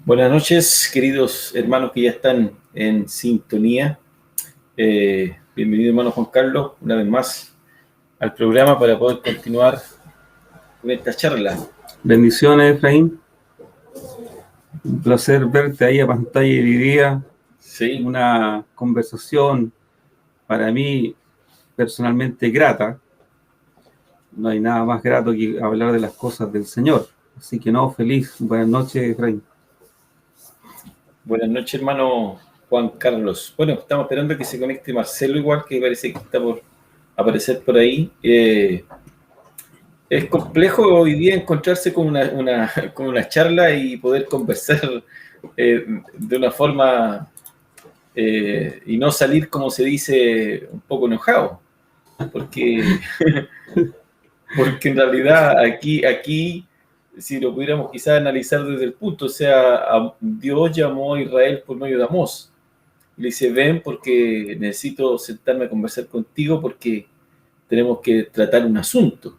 Buenas noches, queridos hermanos que ya están en sintonía. Bienvenido, hermano Juan Carlos, una vez más al programa para poder continuar con esta charla. Bendiciones, Efraín. Un placer verte ahí a pantalla dividida. Sí, Una conversación para mí personalmente grata. No hay nada más grato que hablar de las cosas del Señor. Así que no, feliz. Buenas noches, Efraín. buenas noches, hermano Juan Carlos. Bueno, estamos esperando que se conecte Marcelo igual, que parece que está por aparecer por ahí. Es complejo hoy día encontrarse con con una charla y poder conversar de una forma y no salir, como se dice, un poco enojado, porque, porque en realidad aquí, si lo pudiéramos quizás analizar desde el punto, o sea, Dios llamó a Israel por medio de Amós. Le dice, ven porque necesito sentarme a conversar contigo porque tenemos que tratar un asunto.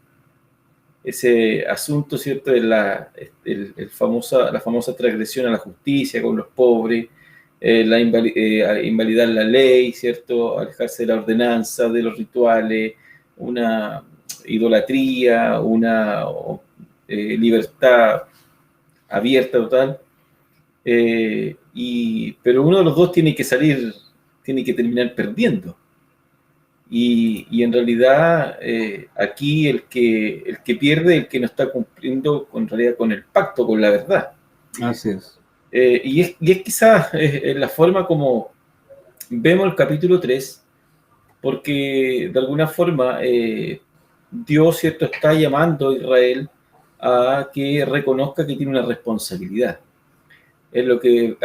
Ese asunto, ¿cierto?, es la famosa transgresión a la justicia con los pobres, invalidar la ley, ¿cierto?, alejarse de la ordenanza, de los rituales, una idolatría, una libertad abierta total. Pero uno de los dos tiene que tiene que terminar perdiendo. Y en realidad aquí el que pierde es el que no está cumpliendo en realidad con el pacto, con la verdad. Así es. Y es quizás la forma como vemos el capítulo 3, porque de alguna forma Dios, ¿cierto?, está llamando a Israel a que reconozca que tiene una responsabilidad. Es lo que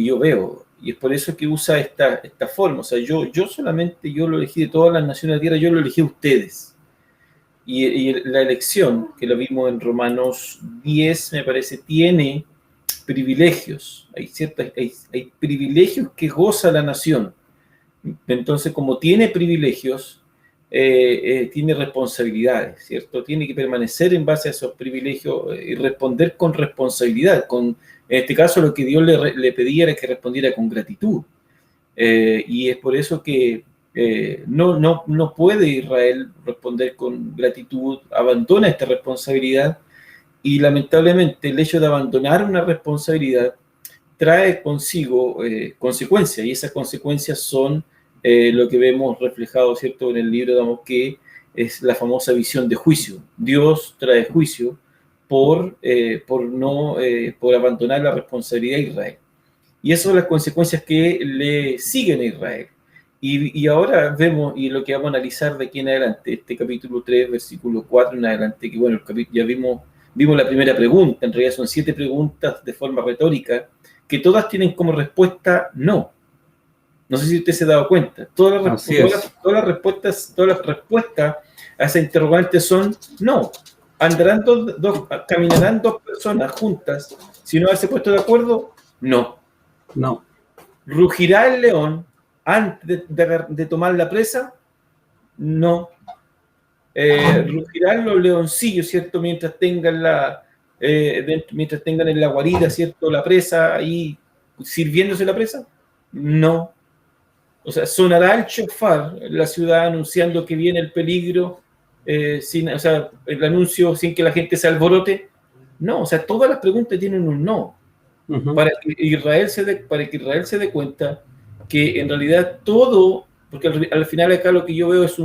yo veo. Y es por eso que usa esta forma. O sea, yo lo elegí de todas las naciones de la tierra, yo lo elegí a ustedes. Y la elección, que lo vimos en Romanos 10, me parece, tiene privilegios. Hay privilegios que goza la nación. Entonces, como tiene privilegios, tiene responsabilidades, ¿cierto? Tiene que permanecer en base a esos privilegios y responder con responsabilidad. En este caso, lo que Dios le pedía era que respondiera con gratitud. Y es por eso que no puede Israel responder con gratitud, abandona esta responsabilidad y lamentablemente el hecho de abandonar una responsabilidad trae consigo consecuencias, y esas consecuencias son lo que vemos reflejado, ¿cierto?, en el libro de Amós, que es la famosa visión de juicio. Dios trae juicio por abandonar la responsabilidad de Israel. Y esas son las consecuencias que le siguen a Israel. Y ahora vemos, y lo que vamos a analizar de aquí en adelante, este capítulo 3, versículo 4 en adelante, que bueno, ya vimos la primera pregunta, en realidad son 7 preguntas de forma retórica, que todas tienen como respuesta no. No sé si usted se ha dado cuenta. Así es. Todas las respuestas a esa interrogante son no. Caminarán dos personas juntas sin haberse puesto de acuerdo? No. No. ¿Rugirá el león antes de tomar la presa? No. ¿Rugirán los leoncillos, cierto? Mientras tengan en la guarida, cierto, la presa ahí sirviéndose la presa? No. O sea, ¿sonará el chofar en la ciudad anunciando que viene el peligro, o sea, el anuncio sin que la gente se alborote? No. O sea, todas las preguntas tienen un no. Para que Israel se dé cuenta que en realidad todo, porque al final acá lo que yo veo es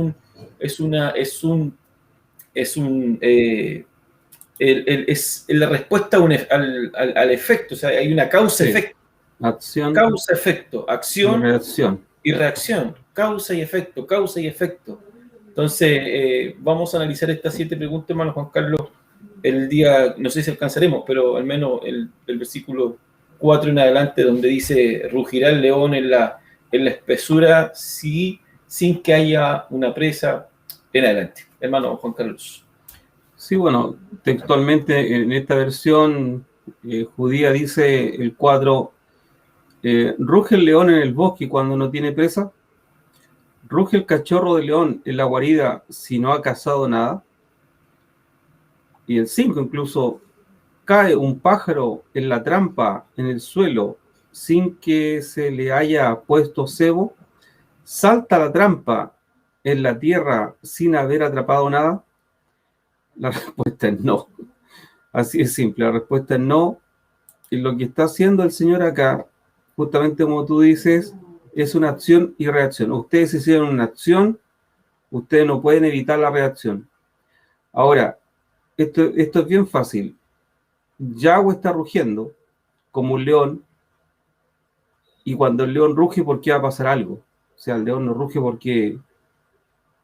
la respuesta al efecto. O sea, hay una causa-efecto. Sí. Acción Causa-efecto, y acción reacción. y reacción, causa y efecto, causa y efecto. Entonces, vamos a analizar estas 7 preguntas, hermano Juan Carlos, el día, no sé si alcanzaremos, pero al menos el versículo 4 en adelante, donde dice, rugirá el león en la espesura, sin que haya una presa en adelante. Hermano Juan Carlos. Sí, bueno, textualmente en esta versión judía dice el 4, ruge el león en el bosque cuando no tiene presa, ruge el cachorro de león en la guarida si no ha cazado nada. Y el 5 incluso, cae un pájaro en la trampa en el suelo sin que se le haya puesto cebo, salta la trampa en la tierra sin haber atrapado nada. La respuesta es no. Así es simple, la respuesta es no. Y lo que está haciendo el Señor acá, justamente como tú dices, es una acción y reacción. Ustedes hicieron una acción, ustedes no pueden evitar la reacción. Ahora, esto es bien fácil. Yahweh está rugiendo como un león, y cuando el león ruge, ¿por qué va a pasar algo? O sea, el león no ruge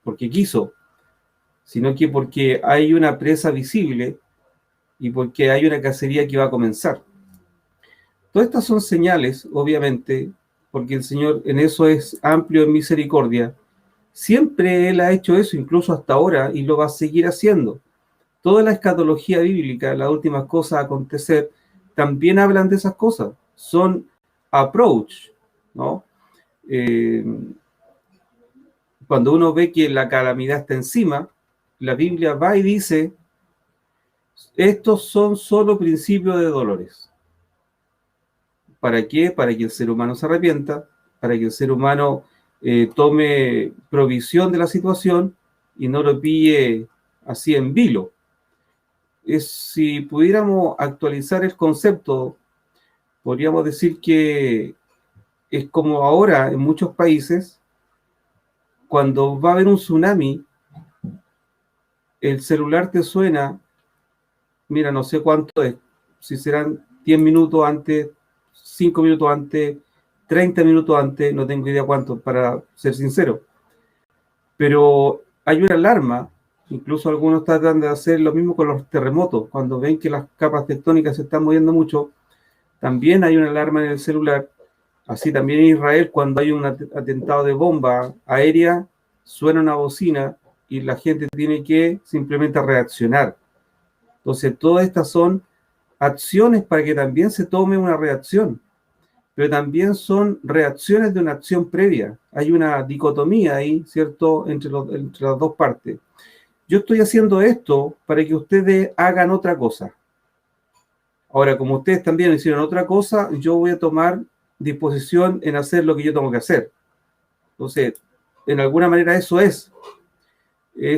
porque quiso, sino que porque hay una presa visible y porque hay una cacería que va a comenzar. Todas estas son señales, obviamente, porque el Señor en eso es amplio en misericordia. Siempre Él ha hecho eso, incluso hasta ahora, y lo va a seguir haciendo. Toda la escatología bíblica, las últimas cosas a acontecer, también hablan de esas cosas. Son approach, ¿no? Cuando uno ve que la calamidad está encima, la Biblia va y dice, estos son solo principios de dolores. ¿Para qué? Para que el ser humano se arrepienta, para que el ser humano tome provisión de la situación y no lo pille así en vilo. Si pudiéramos actualizar el concepto, podríamos decir que es como ahora en muchos países, cuando va a haber un tsunami, el celular te suena, mira, no sé cuánto es, si serán 10 minutos antes, 5 minutos antes, 30 minutos antes, no tengo idea cuánto, para ser sincero. Pero hay una alarma, incluso algunos tratan de hacer lo mismo con los terremotos, cuando ven que las capas tectónicas se están moviendo mucho, también hay una alarma en el celular. Así también en Israel, cuando hay un atentado de bomba aérea, suena una bocina y la gente tiene que simplemente reaccionar. Entonces, todas estas son acciones para que también se tome una reacción, pero también son reacciones de una acción previa. Hay una dicotomía ahí, ¿cierto?, entre las dos partes. Yo estoy haciendo esto para que ustedes hagan otra cosa. Ahora, como ustedes también hicieron otra cosa, yo voy a tomar disposición en hacer lo que yo tengo que hacer. Entonces, en alguna manera eso es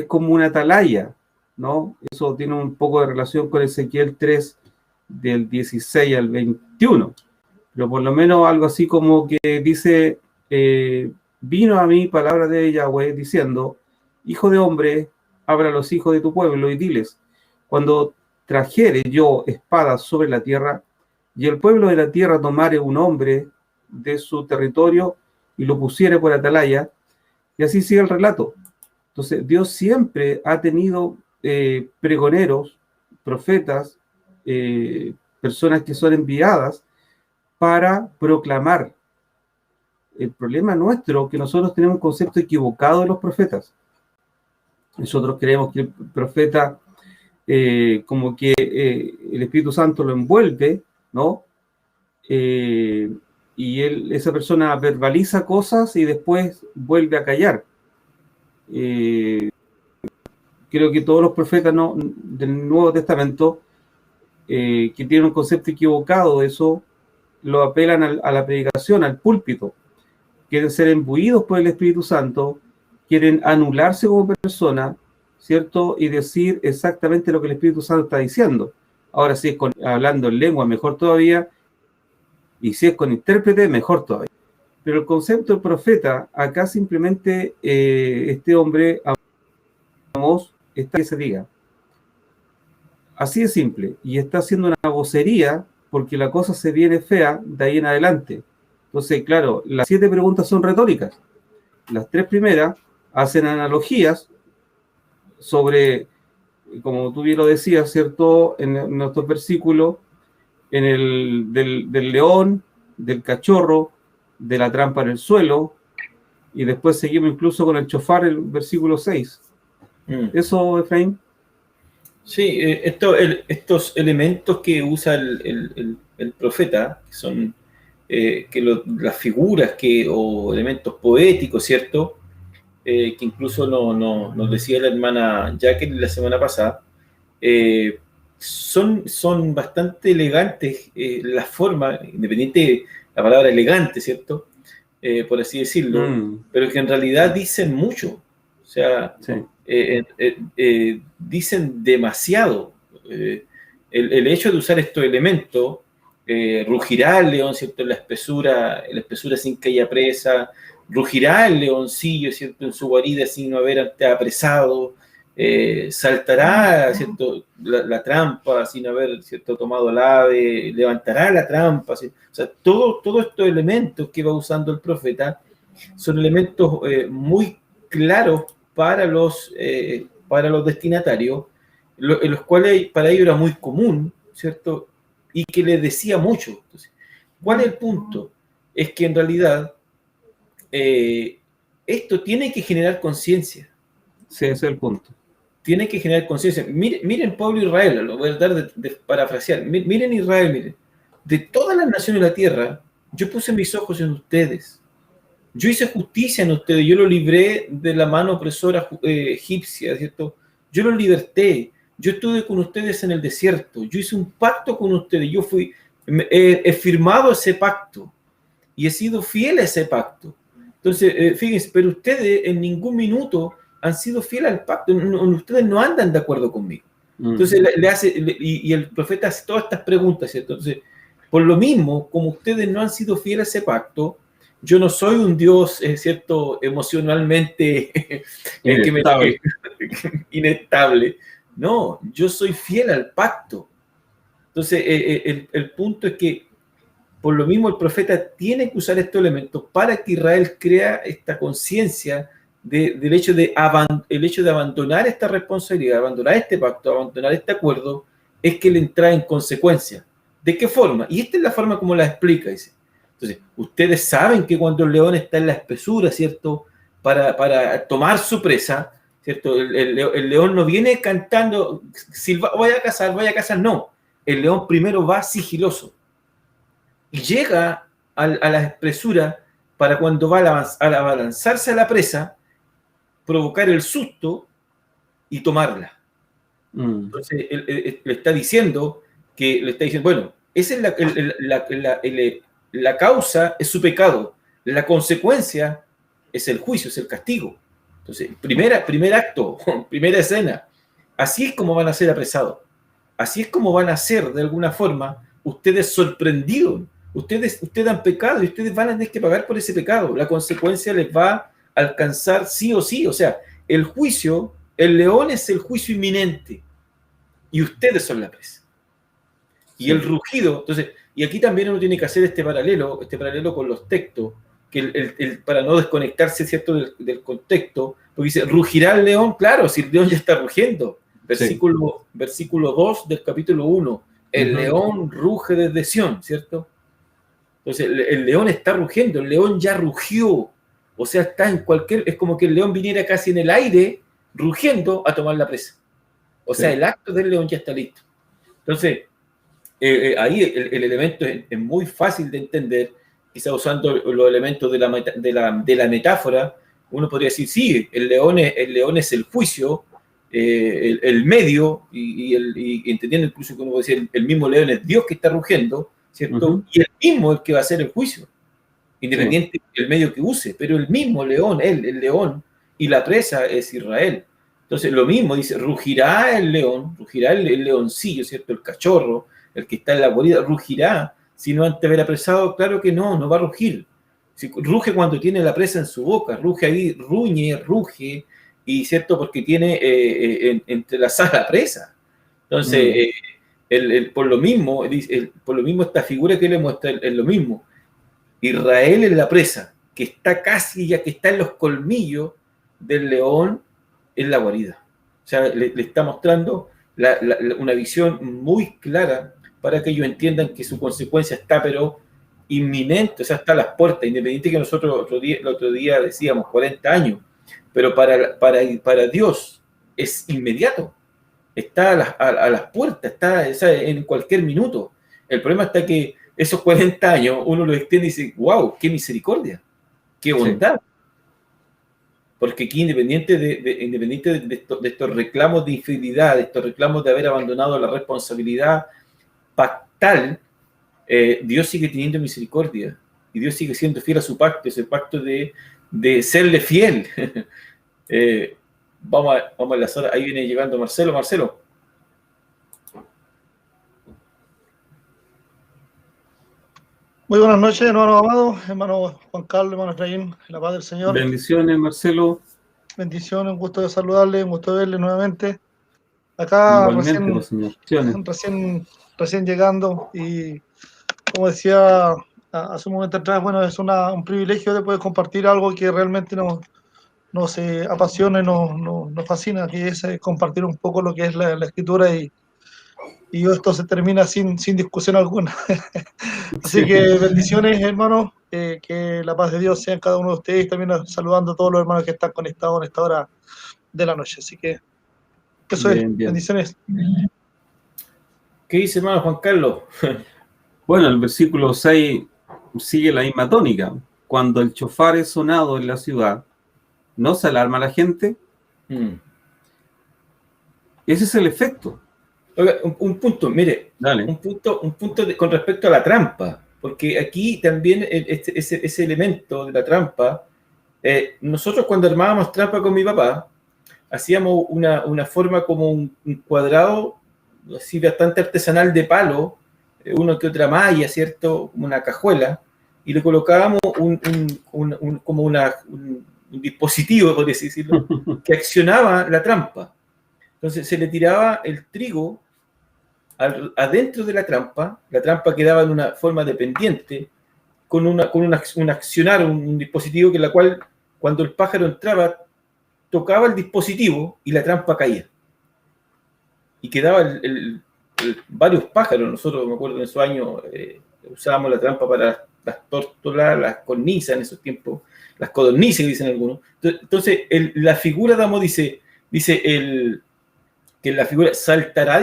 como una atalaya, ¿no? Eso tiene un poco de relación con Ezequiel 3, del 16 al 21. Pero por lo menos algo así como que dice, vino a mí palabra de Yahweh diciendo, hijo de hombre, habla a los hijos de tu pueblo y diles, cuando trajere yo espadas sobre la tierra, y el pueblo de la tierra tomare un hombre de su territorio y lo pusiere por atalaya, y así sigue el relato. Entonces, Dios siempre ha tenido pregoneros, profetas, personas que son enviadas para proclamar. El problema nuestro es que nosotros tenemos un concepto equivocado de los profetas. Nosotros creemos que el profeta, como que el Espíritu Santo lo envuelve, ¿no? Y esa persona verbaliza cosas y después vuelve a callar. Creo que todos los profetas del Nuevo Testamento que tienen un concepto equivocado de eso, lo apelan a la predicación, al púlpito. Quieren ser imbuidos por el Espíritu Santo, quieren anularse como persona, ¿cierto? Y decir exactamente lo que el Espíritu Santo está diciendo. Ahora, si es hablando en lengua, mejor todavía, y si es con intérprete, mejor todavía. Pero el concepto de profeta, acá simplemente este hombre, está que se diga. Así de simple. Y está haciendo una vocería porque la cosa se viene fea de ahí en adelante. Entonces, claro, las 7 preguntas son retóricas. Las 3 primeras hacen analogías sobre, como tú bien lo decías, ¿cierto?, en nuestros versículos, en el del león, del cachorro, de la trampa en el suelo, y después seguimos incluso con el chofar, el versículo 6. ¿Eso, Efraín? Sí, estos elementos que usa el profeta, que son las figuras o elementos poéticos, ¿cierto? Que incluso nos decía la hermana Jacqueline la semana pasada, son bastante elegantes, la forma, independiente la palabra elegante, ¿cierto? Por así decirlo, pero que en realidad dicen mucho, o sea, sí. Dicen demasiado. El hecho de usar estos elementos, rugirá el león, ¿cierto? En la espesura sin que haya presa, rugirá el leoncillo, ¿cierto? En su guarida sin haber antes apresado, saltará, ¿cierto? La trampa sin haber, ¿cierto? Tomado el ave, levantará la trampa, ¿cierto? O sea, todos estos elementos que va usando el profeta son elementos muy claros para los destinatarios, en los cuales para ellos era muy común, ¿cierto? Y que les decía mucho. Entonces, ¿cuál es el punto? Es que en realidad esto tiene que generar conciencia. Sí, ese es el punto. Tiene que generar conciencia. Miren Pablo Israel, lo voy a tratar de parafrasear. Miren Israel, miren. De todas las naciones de la tierra, yo puse mis ojos en ustedes. Yo hice justicia en ustedes, yo lo libré de la mano opresora egipcia, ¿cierto? Yo los liberté, yo estuve con ustedes en el desierto, yo hice un pacto con ustedes, he firmado ese pacto y he sido fiel a ese pacto. Entonces, fíjense, pero ustedes en ningún minuto han sido fieles al pacto, ustedes no andan de acuerdo conmigo. Entonces, y el profeta hace todas estas preguntas, ¿cierto? Entonces, por lo mismo, como ustedes no han sido fieles a ese pacto, yo no soy un Dios, ¿cierto?, emocionalmente inestable. No, yo soy fiel al pacto. Entonces, el punto es que, por lo mismo, el profeta tiene que usar estos elementos para que Israel crea esta conciencia del hecho de abandonar esta responsabilidad, abandonar este pacto, abandonar este acuerdo, es que le entra en consecuencia. ¿De qué forma? Y esta es la forma como la explica, dice. Entonces, ustedes saben que cuando el león está en la espesura, ¿cierto? Para tomar su presa, ¿cierto? El león no viene cantando, voy a cazar, no. El león primero va sigiloso y llega a la espesura para cuando va a abalanzarse a la presa, provocar el susto y tomarla. Entonces, le está diciendo, bueno, esa es la causa es su pecado, la consecuencia es el juicio, es el castigo. Entonces, primer acto, primera escena, así es como van a ser apresados, así es como van a ser, de alguna forma, ustedes sorprendidos, ustedes han pecado y ustedes van a tener que pagar por ese pecado, la consecuencia les va a alcanzar sí o sí, o sea, el león es el juicio inminente y ustedes son la presa. Y el rugido, entonces, y aquí también uno tiene que hacer este paralelo con los textos, que para no desconectarse, ¿cierto?, del contexto, porque dice, rugirá el león, claro, si el león ya está rugiendo. Versículo 2 del capítulo 1, el león ruge desde Sión, ¿cierto? Entonces, el león está rugiendo, el león ya rugió, o sea, está es como que el león viniera casi en el aire, rugiendo a tomar la presa. O sea, el acto del león ya está listo. Entonces, ahí el elemento es muy fácil de entender, quizá usando los elementos de la metáfora, uno podría decir, sí, el león es el juicio, el medio, y entendiendo incluso que uno puede decir, el mismo león es Dios que está rugiendo, ¿cierto? Y el mismo es el que va a hacer el juicio, independiente del medio que use, pero el mismo león, el león, y la presa es Israel. Entonces, lo mismo, dice, rugirá el león, rugirá el leoncillo, ¿cierto? El cachorro, el que está en la guarida, rugirá, si no antes de haber apresado, claro que no va a rugir. Si, ruge cuando tiene la presa en su boca, ruge ahí, ruge, y cierto, porque tiene entrelazada la presa. Entonces, por lo mismo esta figura que le muestra es lo mismo. Israel es la presa, que está casi, ya que está en los colmillos del león en la guarida. O sea, le está mostrando una visión muy clara para que ellos entiendan que su consecuencia está, pero inminente, o sea, está a las puertas, independiente que nosotros el otro día decíamos 40 años, pero para Dios es inmediato, está a las puertas, está en cualquier minuto. El problema está que esos 40 años uno los extiende y dice, wow, qué misericordia, qué bondad. porque aquí independiente de estos reclamos de infidelidad, de estos reclamos de haber abandonado la responsabilidad pactal, Dios sigue teniendo misericordia y Dios sigue siendo fiel a su pacto, ese pacto de serle fiel. Vamos a enlazar, ahí viene llegando Marcelo. Muy buenas noches, hermano amado, hermano Juan Carlos, hermano Efraín, la paz del Señor. Bendiciones, Marcelo. Bendiciones, un gusto de saludarle, un gusto de verle nuevamente. Acá recién llegando, y como decía hace un momento atrás, bueno, es un privilegio de poder compartir algo que realmente nos apasiona y nos fascina, que es compartir un poco lo que es la escritura, y esto se termina sin discusión alguna. Así que bendiciones, hermanos, que la paz de Dios sea en cada uno de ustedes, también saludando a todos los hermanos que están conectados en esta hora de la noche. Así que eso es, bendiciones. ¿Qué dice, hermano Juan Carlos? Bueno, el versículo 6 sigue la misma tónica. Cuando el chofar es sonado en la ciudad, ¿no se alarma la gente? Ese es el efecto. Oiga, un punto, mire, Dale. un punto con respecto a la trampa, porque aquí también ese elemento de la trampa, nosotros cuando armábamos trampa con mi papá, hacíamos una forma como un cuadrado, así bastante artesanal de palo, uno que otra malla, ¿cierto? Como una cajuela, y le colocábamos como un dispositivo, por así decirlo, que accionaba la trampa. Entonces se le tiraba el trigo adentro de la trampa quedaba en una forma dependiente, con un accionar, un dispositivo que la cual, cuando el pájaro entraba, tocaba el dispositivo y la trampa caía. Y quedaba varios pájaros. Nosotros, me acuerdo, en esos años usábamos la trampa para las tórtolas, las cornisas en esos tiempos, las codornices, dicen algunos. Entonces, la figura de Amós dice que la figura saltará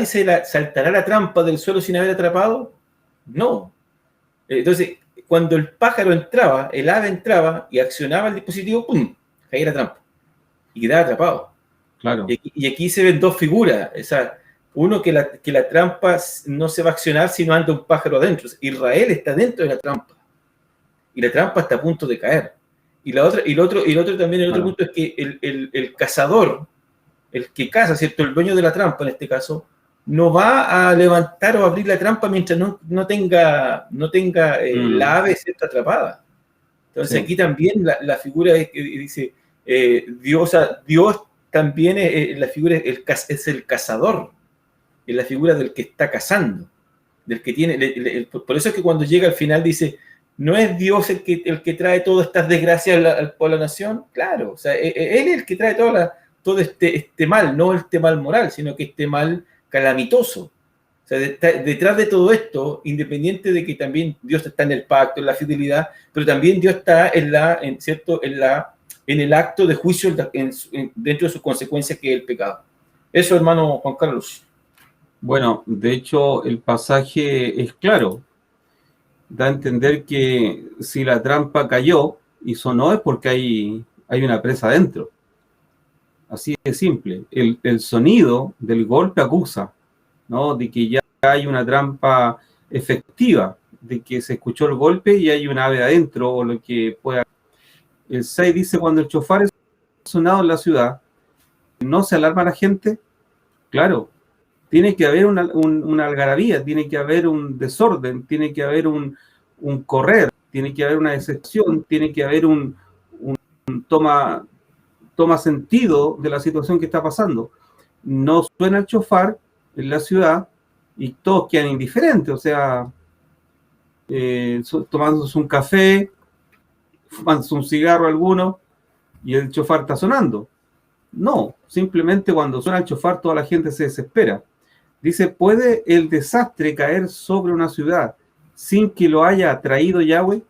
la trampa del suelo sin haber atrapado. No. Entonces, cuando el pájaro entraba, el ave entraba y accionaba el dispositivo, ¡pum!, caía la trampa y quedaba atrapado. Claro. Y aquí se ven dos figuras. O sea, uno, que la trampa no se va a accionar si no anda un pájaro adentro. Israel está dentro de la trampa y la trampa está a punto de caer. Y el otro punto es que el cazador, el que caza, ¿cierto?, el dueño de la trampa en este caso, no va a levantar o abrir la trampa mientras no tenga la ave, ¿cierto?, atrapada. Entonces aquí también la figura es que dice Dios también la figura es el cazador, es la figura del que está cazando, del que tiene, por eso es que cuando llega al final dice, ¿no es Dios el que trae todas estas desgracias a la nación? Claro, o sea, Él es el que trae todo este mal, no este mal moral, sino que este mal calamitoso. O sea, detrás de todo esto, independiente de que también Dios está en el pacto, en la fidelidad, pero también Dios está en el acto de juicio dentro de sus consecuencias, que es el pecado. Eso, hermano Juan Carlos. Bueno, de hecho, el pasaje es claro. Da a entender que si la trampa cayó y sonó es porque hay una presa adentro. Así de simple. El sonido del golpe acusa, ¿no?, de que ya hay una trampa efectiva, de que se escuchó el golpe y hay un ave adentro, o lo que pueda. El 6 dice, cuando el chofar es sonado en la ciudad, ¿no se alarma la gente? Claro, tiene que haber una algarabía, tiene que haber un desorden, tiene que haber un correr, tiene que haber una decepción, tiene que haber un toma sentido de la situación que está pasando. No suena el chofar en la ciudad y todos quedan indiferentes, o sea, tomándose un café, fumándose un cigarro alguno, y el chofar está sonando. No, simplemente cuando suena el chofar toda la gente se desespera. Dice, ¿puede el desastre caer sobre una ciudad sin que lo haya traído Yahweh?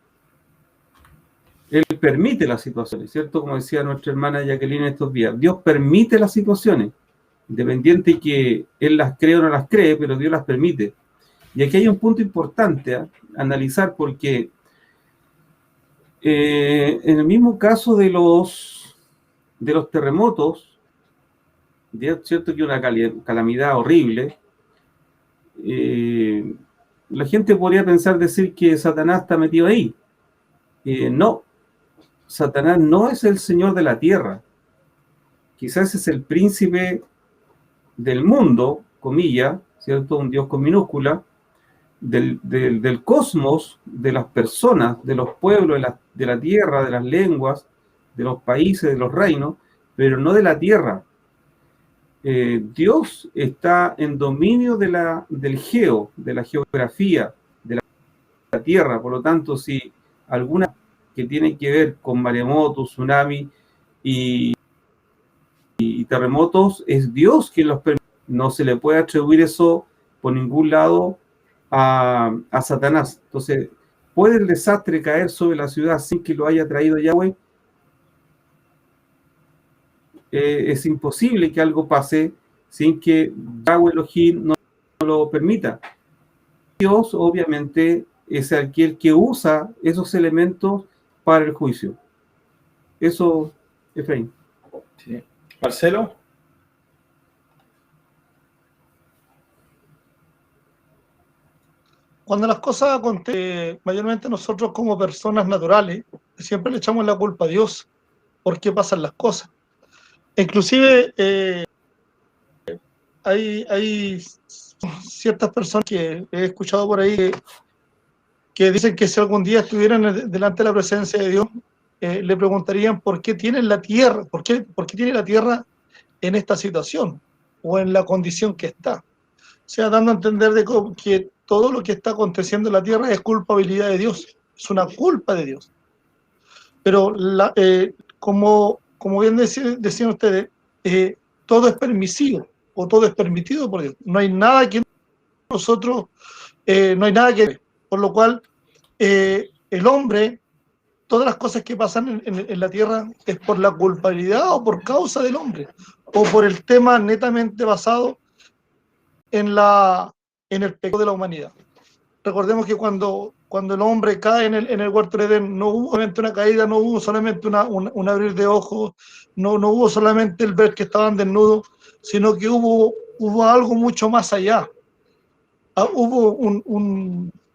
Él permite las situaciones, ¿cierto? Como decía nuestra hermana Jacqueline estos días, Dios permite las situaciones, independiente que Él las cree o no las cree, pero Dios las permite. Y aquí hay un punto importante a analizar, porque en el mismo caso de los de los terremotos, cierto que una calamidad horrible, la gente podría decir que Satanás está metido ahí. No, Satanás no es el señor de la tierra. Quizás es el príncipe del mundo, comillas, ¿cierto? Un Dios con minúscula, del cosmos, de las personas, de los pueblos, de la tierra, de las lenguas, de los países, de los reinos, pero no de la tierra. Dios está en dominio de la geografía, de la tierra. Por lo tanto, si alguna que tiene que ver con maremotos, tsunami y terremotos, es Dios quien los permite. No se le puede atribuir eso por ningún lado a Satanás. Entonces, ¿puede el desastre caer sobre la ciudad sin que lo haya traído Yahweh? Es imposible que algo pase sin que Yahweh Elohim no lo permita. Dios, obviamente, es aquel que usa esos elementos para el juicio. Eso, Efraín. Sí. Marcelo. Cuando las cosas acontecen, mayormente nosotros como personas naturales, siempre le echamos la culpa a Dios por qué pasan las cosas. Inclusive hay ciertas personas que he escuchado por ahí que dicen que si algún día estuvieran delante de la presencia de Dios, le preguntarían por qué tienen la tierra, por qué tiene la tierra en esta situación o en la condición que está. O sea, dando a entender que todo lo que está aconteciendo en la tierra es culpabilidad de Dios, es una culpa de Dios. Pero como bien decían ustedes, todo es permisivo o todo es permitido por Dios. No hay nada que nosotros, no hay nada que... Por lo cual, el hombre, todas las cosas que pasan en la tierra es por la culpabilidad o por causa del hombre, o por el tema netamente basado en el pecado de la humanidad. Recordemos que cuando el hombre cae en el huerto de Edén, no hubo solamente una caída, no hubo solamente un abrir de ojos, no hubo solamente el ver que estaban desnudos, sino que hubo algo mucho más allá. Hubo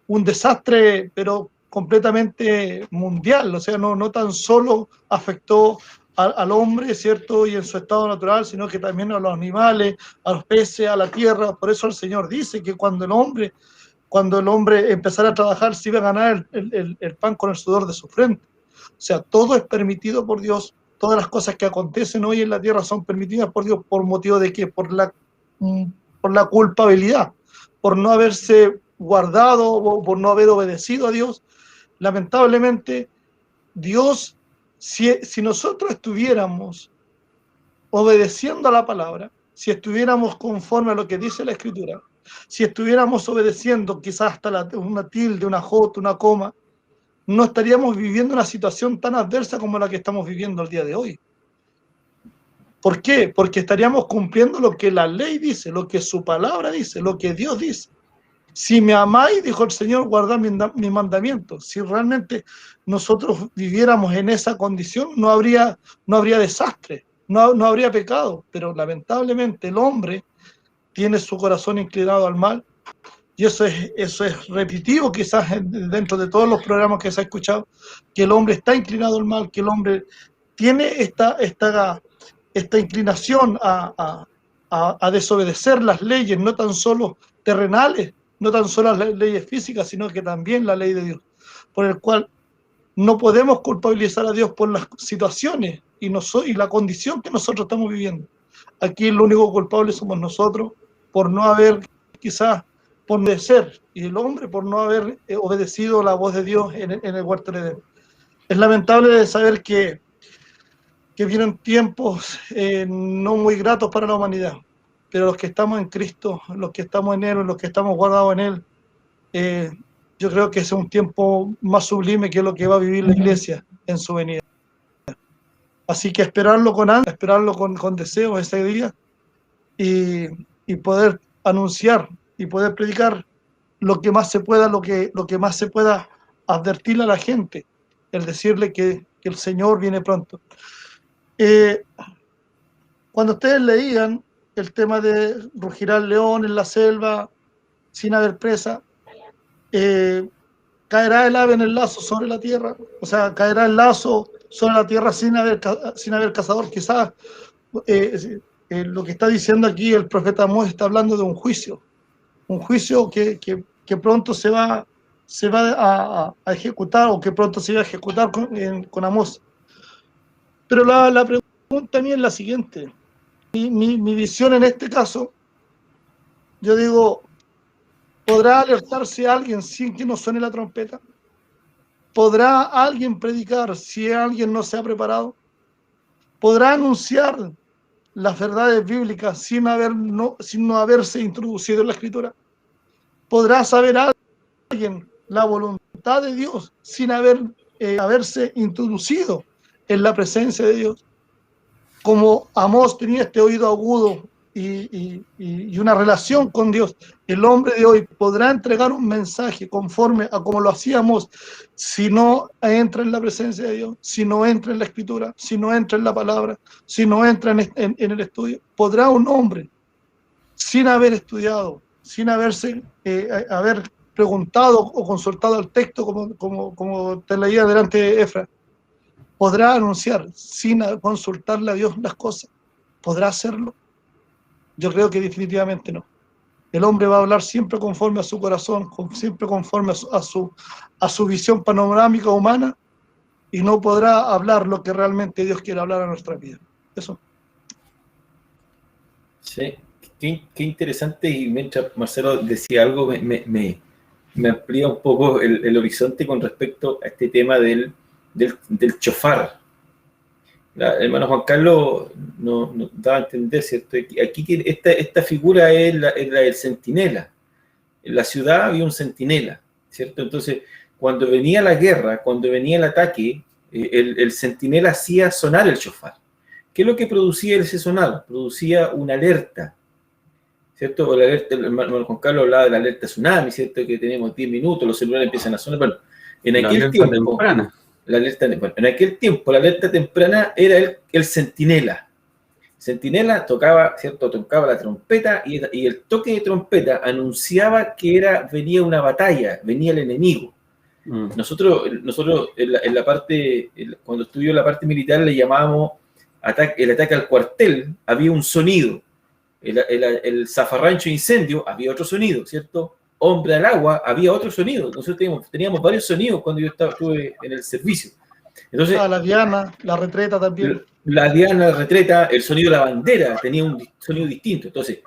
un desastre, pero completamente mundial, o sea, no tan solo afectó al hombre, ¿cierto? Y en su estado natural, sino que también a los animales, a los peces, a la tierra. Por eso el Señor dice que cuando el hombre empezara a trabajar, se iba a ganar el pan con el sudor de su frente. O sea, todo es permitido por Dios. Todas las cosas que acontecen hoy en la tierra son permitidas por Dios. ¿Por motivo de qué? Por la culpabilidad, por no haberse guardado o por no haber obedecido a Dios. Lamentablemente, Dios, si nosotros estuviéramos obedeciendo a la palabra, si estuviéramos conforme a lo que dice la Escritura, si estuviéramos obedeciendo quizás hasta una tilde, una jota, una coma, no estaríamos viviendo una situación tan adversa como la que estamos viviendo el día de hoy. ¿Por qué? Porque estaríamos cumpliendo lo que la ley dice, lo que su palabra dice, lo que Dios dice. Si me amáis, dijo el Señor, guardad mis mandamientos. Si realmente nosotros viviéramos en esa condición, no habría desastre, no habría pecado. Pero lamentablemente el hombre tiene su corazón inclinado al mal, y eso es repetitivo quizás dentro de todos los programas que se ha escuchado, que el hombre está inclinado al mal, que el hombre tiene esta inclinación a desobedecer las leyes, no tan solo terrenales, no tan solo las leyes físicas, sino que también la ley de Dios, por el cual no podemos culpabilizar a Dios por las situaciones y la condición que nosotros estamos viviendo. Aquí lo único culpable somos nosotros por no haber quizás por obedecer, y el hombre por no haber obedecido la voz de Dios en el huerto de Edén. Es lamentable saber que vienen tiempos no muy gratos para la humanidad, pero los que estamos en Cristo, los que estamos en Él, los que estamos guardados en Él, yo creo que es un tiempo más sublime que lo que va a vivir la iglesia en su venida. Así que esperarlo con ansia, esperarlo con deseo ese día, y poder anunciar y poder predicar lo que más se pueda, lo que más se pueda advertirle a la gente, el decirle que el Señor viene pronto. Cuando ustedes leían el tema de rugirá el león en la selva sin haber presa, caerá el ave en el lazo sobre la tierra, o sea, caerá el lazo sobre la tierra sin haber cazador. Quizás lo que está diciendo aquí el profeta Amós está hablando de un juicio que pronto se va a ejecutar, o que pronto se va a ejecutar con Amós. Pero la pregunta mía es la siguiente. Mi visión en este caso, yo digo, ¿podrá alertarse alguien sin que no suene la trompeta? ¿Podrá alguien predicar si alguien no se ha preparado? ¿Podrá anunciar las verdades bíblicas sin no haberse introducido en la Escritura? ¿Podrá saber alguien la voluntad de Dios sin haberse introducido en la presencia de Dios? Como Amós tenía este oído agudo y una relación con Dios, el hombre de hoy podrá entregar un mensaje conforme a como lo hacíamos si no entra en la presencia de Dios, si no entra en la Escritura, si no entra en la palabra, si no entra en el estudio. ¿Podrá un hombre, sin haber estudiado, sin haber preguntado o consultado el texto, como te leía delante de Efra, podrá anunciar sin consultarle a Dios las cosas? ¿Podrá hacerlo? Yo creo que definitivamente no. El hombre va a hablar siempre conforme a su corazón, siempre conforme a su visión panorámica humana, y no podrá hablar lo que realmente Dios quiere hablar a nuestra vida. Eso. Sí, qué interesante. Y mientras Marcelo decía algo, me amplía un poco el horizonte con respecto a este tema del chofar. Hermano Juan Carlos nos daba a entender, ¿cierto? Aquí esta figura es la del centinela. En la ciudad había un centinela, ¿cierto? Entonces, cuando venía la guerra, cuando venía el ataque, el centinela hacía sonar el chofar. ¿Qué es lo que producía ese sonar? Producía una alerta, ¿cierto? La alerta, el hermano Juan Carlos hablaba de la alerta tsunami, ¿cierto? Que tenemos 10 minutos, los celulares empiezan a sonar. Bueno, en aquel tiempo... temprana. En aquel tiempo, la alerta temprana era el centinela. Centinela tocaba, ¿cierto? Tocaba la trompeta, y el toque de trompeta anunciaba que venía una batalla, venía el enemigo. Nosotros en la parte, cuando estudió la parte militar, le llamábamos el ataque al cuartel. Había un sonido. El zafarrancho incendio, había otro sonido, ¿cierto? Hombre al agua, había otro sonido. Nosotros teníamos varios sonidos cuando yo estuve en el servicio. Entonces, la diana, la retreta también. La diana, la retreta, el sonido de la bandera tenía un sonido distinto. Entonces,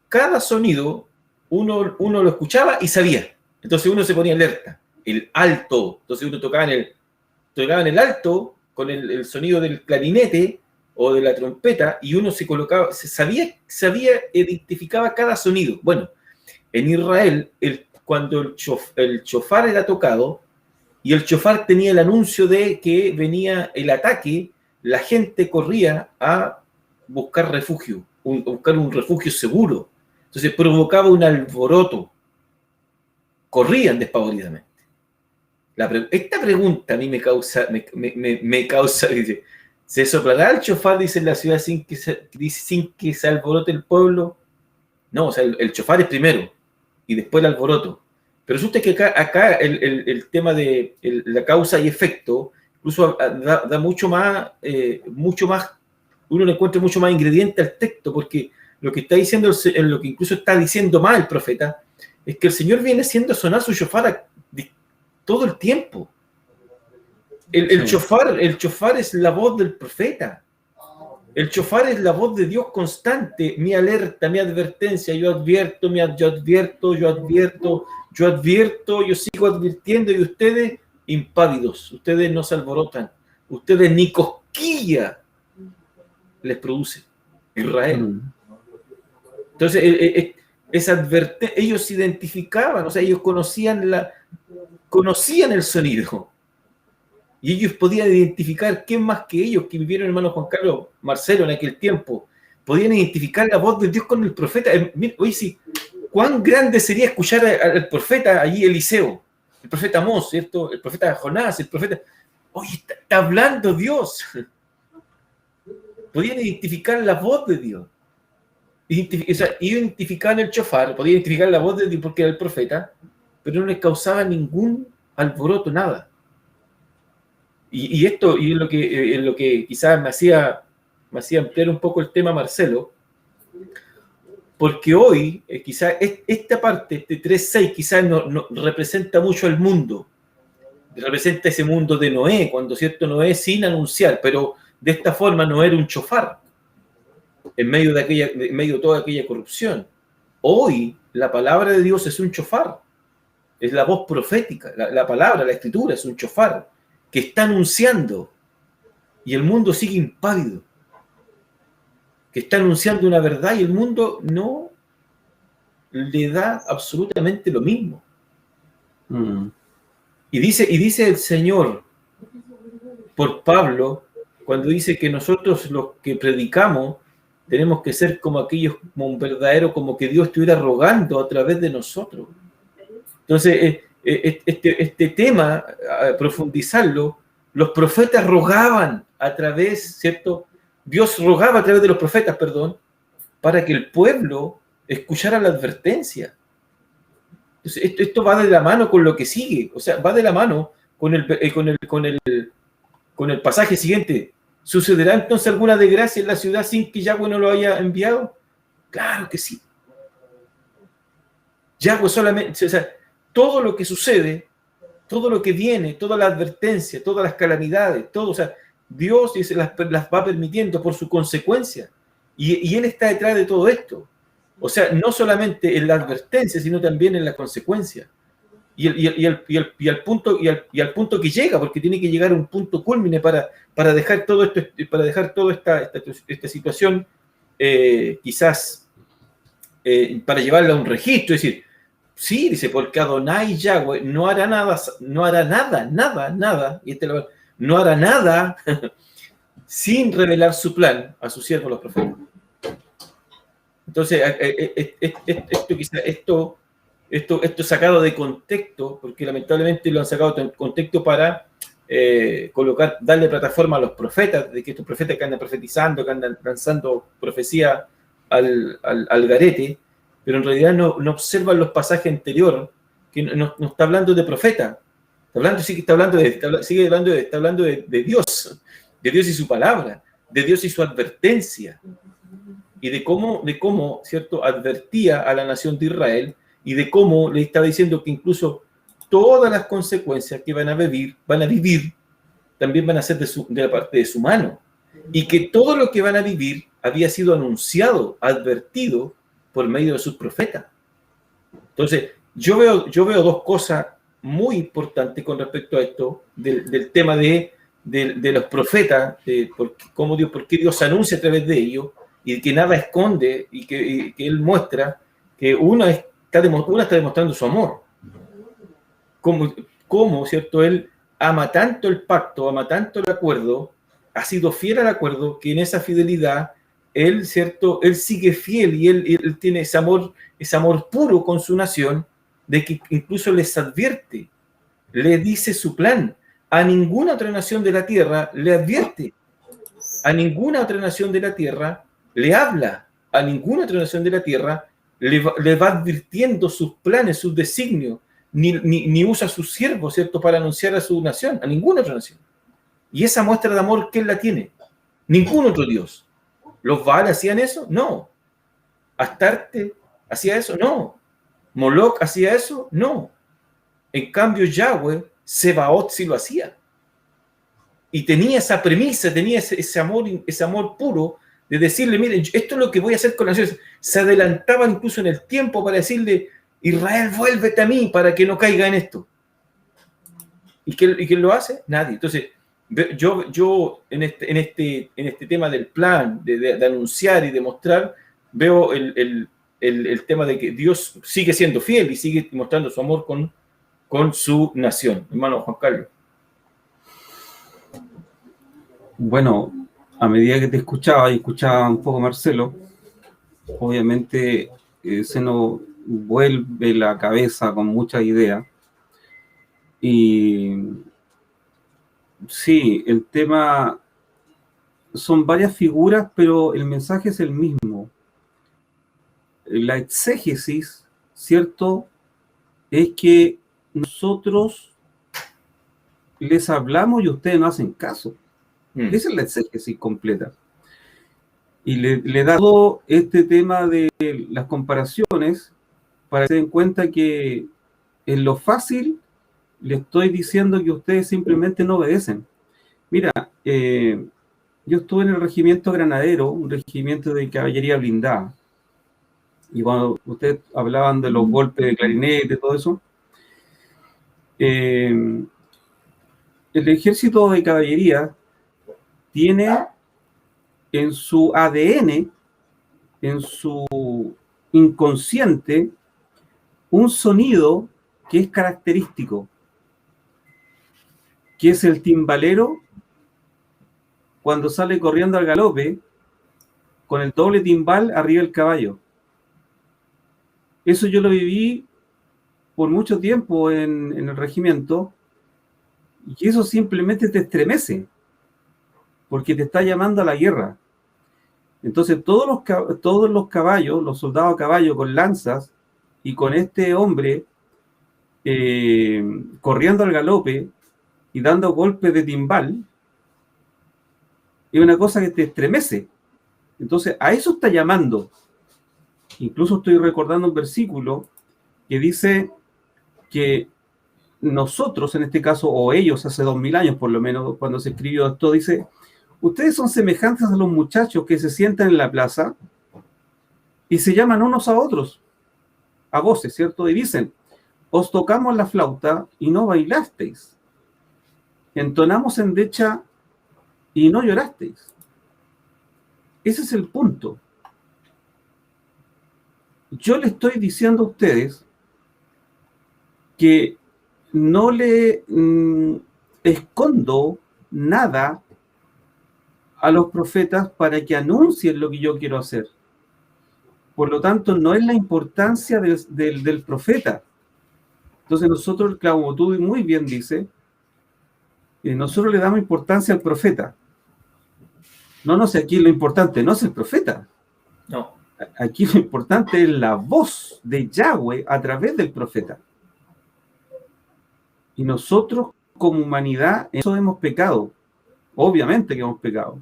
cada sonido uno lo escuchaba y sabía. Entonces uno se ponía alerta. El alto. Entonces uno tocaba en el alto con el sonido del clarinete o de la trompeta, y uno se colocaba, identificaba cada sonido. Bueno, en Israel, cuando el chofar era tocado y el chofar tenía el anuncio de que venía el ataque, la gente corría a buscar refugio, buscar un refugio seguro. Entonces provocaba un alboroto. Corrían despavoridamente. Esta pregunta a mí me causa, dice, ¿se soplará el chofar, dice, en la ciudad sin que se alborote el pueblo? No, o sea, el chofar es primero y después el alboroto. Pero resulta que acá el tema de la causa y efecto incluso da mucho más, uno le encuentra mucho más ingrediente al texto, porque lo que está diciendo, lo que incluso está diciendo más el profeta, es que el Señor viene haciendo sonar su chofar todo el tiempo. El chofar es la voz del profeta. El chofar es la voz de Dios constante, mi alerta, mi advertencia. Yo advierto, yo sigo advirtiendo, y ustedes impávidos, ustedes no se alborotan, ustedes ni cosquilla les produce Israel. Entonces, ellos se identificaban, o sea, ellos conocían el sonido. Y ellos podían identificar, ¿quién más que ellos que vivieron, hermano Juan Carlos, Marcelo, en aquel tiempo? Podían identificar la voz de Dios con el profeta. Oye, sí, cuán grande sería escuchar al profeta allí, Eliseo, el profeta Amós, ¿cierto? El profeta Jonás, el profeta... Oye, está hablando Dios. podían identificar la voz de Dios. O sea, identificaban el chofar, podían identificar la voz de Dios porque era el profeta, pero no les causaba ningún alboroto, nada. Y esto y es lo que quizás me hacía ampliar un poco el tema, Marcelo, porque hoy quizás esta parte, este 3.6, quizás no representa mucho al mundo, representa ese mundo de Noé, cuando cierto Noé sin anunciar, pero de esta forma no era un chofar en medio de toda aquella corrupción. Hoy la palabra de Dios es un chofar, es la voz profética, la palabra, la escritura es un chofar que está anunciando, y el mundo sigue impávido, que está anunciando una verdad y el mundo no le da absolutamente lo mismo. Y dice el Señor por Pablo, cuando dice que nosotros los que predicamos tenemos que ser como aquellos, como un verdadero, como que Dios estuviera rogando a través de nosotros. Entonces, este tema, profundizarlo, los profetas rogaban a través, ¿cierto? Dios rogaba a través de los profetas, perdón, para que el pueblo escuchara la advertencia. Entonces, esto va de la mano con lo que sigue, o sea, va de la mano con el pasaje siguiente. ¿Sucederá entonces alguna desgracia en la ciudad sin que Yahweh no lo haya enviado? Claro que sí. Yahweh solamente, o sea, todo lo que sucede, todo lo que viene, toda la advertencia, todas las calamidades, todo, o sea, Dios las va permitiendo por su consecuencia. Y Él está detrás de todo esto. O sea, no solamente en la advertencia, sino también en la consecuencia. Y al punto que llega, porque tiene que llegar a un punto cúlmine para dejar todo esto, para dejar toda esta situación, quizás para llevarla a un registro, es decir, sí, dice, porque Adonai Yahweh no hará nada, y no hará nada sin revelar su plan a sus siervos los profetas. Entonces, esto sacado de contexto, porque lamentablemente lo han sacado de contexto para darle plataforma a los profetas, de que estos profetas que andan profetizando, que andan lanzando profecía al garete, pero en realidad no observan los pasajes anteriores, que no está hablando de profeta, está hablando de Dios y su palabra, de Dios y su advertencia, y de cómo, ¿cierto?, advertía a la nación de Israel, y de cómo le estaba diciendo que incluso todas las consecuencias que van a vivir, también van a ser de la parte de su mano, y que todo lo que van a vivir había sido anunciado, advertido por medio de sus profetas. Entonces, yo veo dos cosas muy importantes con respecto a esto, del tema de los profetas, por qué Dios anuncia a través de ellos, y que nada esconde, y que Él muestra que una está demostrando su amor. Como, ¿cierto? Él ama tanto el pacto, ama tanto el acuerdo, ha sido fiel al acuerdo, que en esa fidelidad Él, ¿cierto? Él sigue fiel, y él tiene ese amor puro con su nación, de que incluso les advierte, le dice su plan. A ninguna otra nación de la tierra le advierte, a ninguna otra nación de la tierra le habla, a ninguna otra nación de la tierra le va advirtiendo sus planes, sus designios, ni usa a sus siervos, ¿cierto?, para anunciar a su nación, a ninguna otra nación. Y esa muestra de amor, ¿quién la tiene? Ningún otro Dios. ¿Los Baal hacían eso? No. ¿Astarte hacía eso? No. ¿Moloch hacía eso? No. En cambio, Yahweh, Sebaot sí lo hacía. Y tenía esa premisa, tenía ese amor puro de decirle, miren, esto es lo que voy a hacer con las naciones. Se adelantaba incluso en el tiempo para decirle, Israel, vuélvete a mí para que no caiga en esto. ¿Y quién lo hace? Nadie. Entonces, yo en este tema del plan, de anunciar y de mostrar, veo el tema de que Dios sigue siendo fiel y sigue mostrando su amor con su nación. Hermano Juan Carlos. Bueno, a medida que te escuchaba y escuchaba un poco Marcelo, obviamente se nos vuelve la cabeza con muchas ideas. Y sí, el tema son varias figuras, pero el mensaje es el mismo. La exégesis, ¿cierto?, es que nosotros les hablamos y ustedes no hacen caso. Esa es la exégesis completa. Y le da todo este tema de las comparaciones para que se den cuenta que en lo fácil le estoy diciendo que ustedes simplemente no obedecen. Mira, yo estuve en el regimiento granadero, un regimiento de caballería blindada. Y cuando ustedes hablaban de los golpes de clarinete, todo eso, el ejército de caballería tiene en su ADN, en su inconsciente, un sonido que es característico, que es el timbalero cuando sale corriendo al galope con el doble timbal arriba del caballo. Eso yo lo viví por mucho tiempo en el regimiento, y eso simplemente te estremece, porque te está llamando a la guerra. Entonces todos los caballos, los soldados a caballo con lanzas, y con este hombre corriendo al galope y dando golpes de timbal, es una cosa que te estremece. Entonces a eso está llamando. Incluso estoy recordando un versículo que dice que nosotros, en este caso, o ellos hace 2000 años por lo menos, cuando se escribió esto, dice: ustedes son semejantes a los muchachos que se sientan en la plaza y se llaman unos a otros, a voces, ¿cierto? Y dicen: os tocamos la flauta y no bailasteis, entonamos endecha y no llorasteis. Ese es el punto. Yo le estoy diciendo a ustedes que no le escondo nada a los profetas para que anuncien lo que yo quiero hacer. Por lo tanto, no es la importancia del profeta. Entonces nosotros, como tú muy bien dices, nosotros le damos importancia al profeta. No sé, aquí lo importante no es el profeta. No. Aquí lo importante es la voz de Yahweh a través del profeta. Y nosotros, como humanidad, en eso hemos pecado. Obviamente que hemos pecado.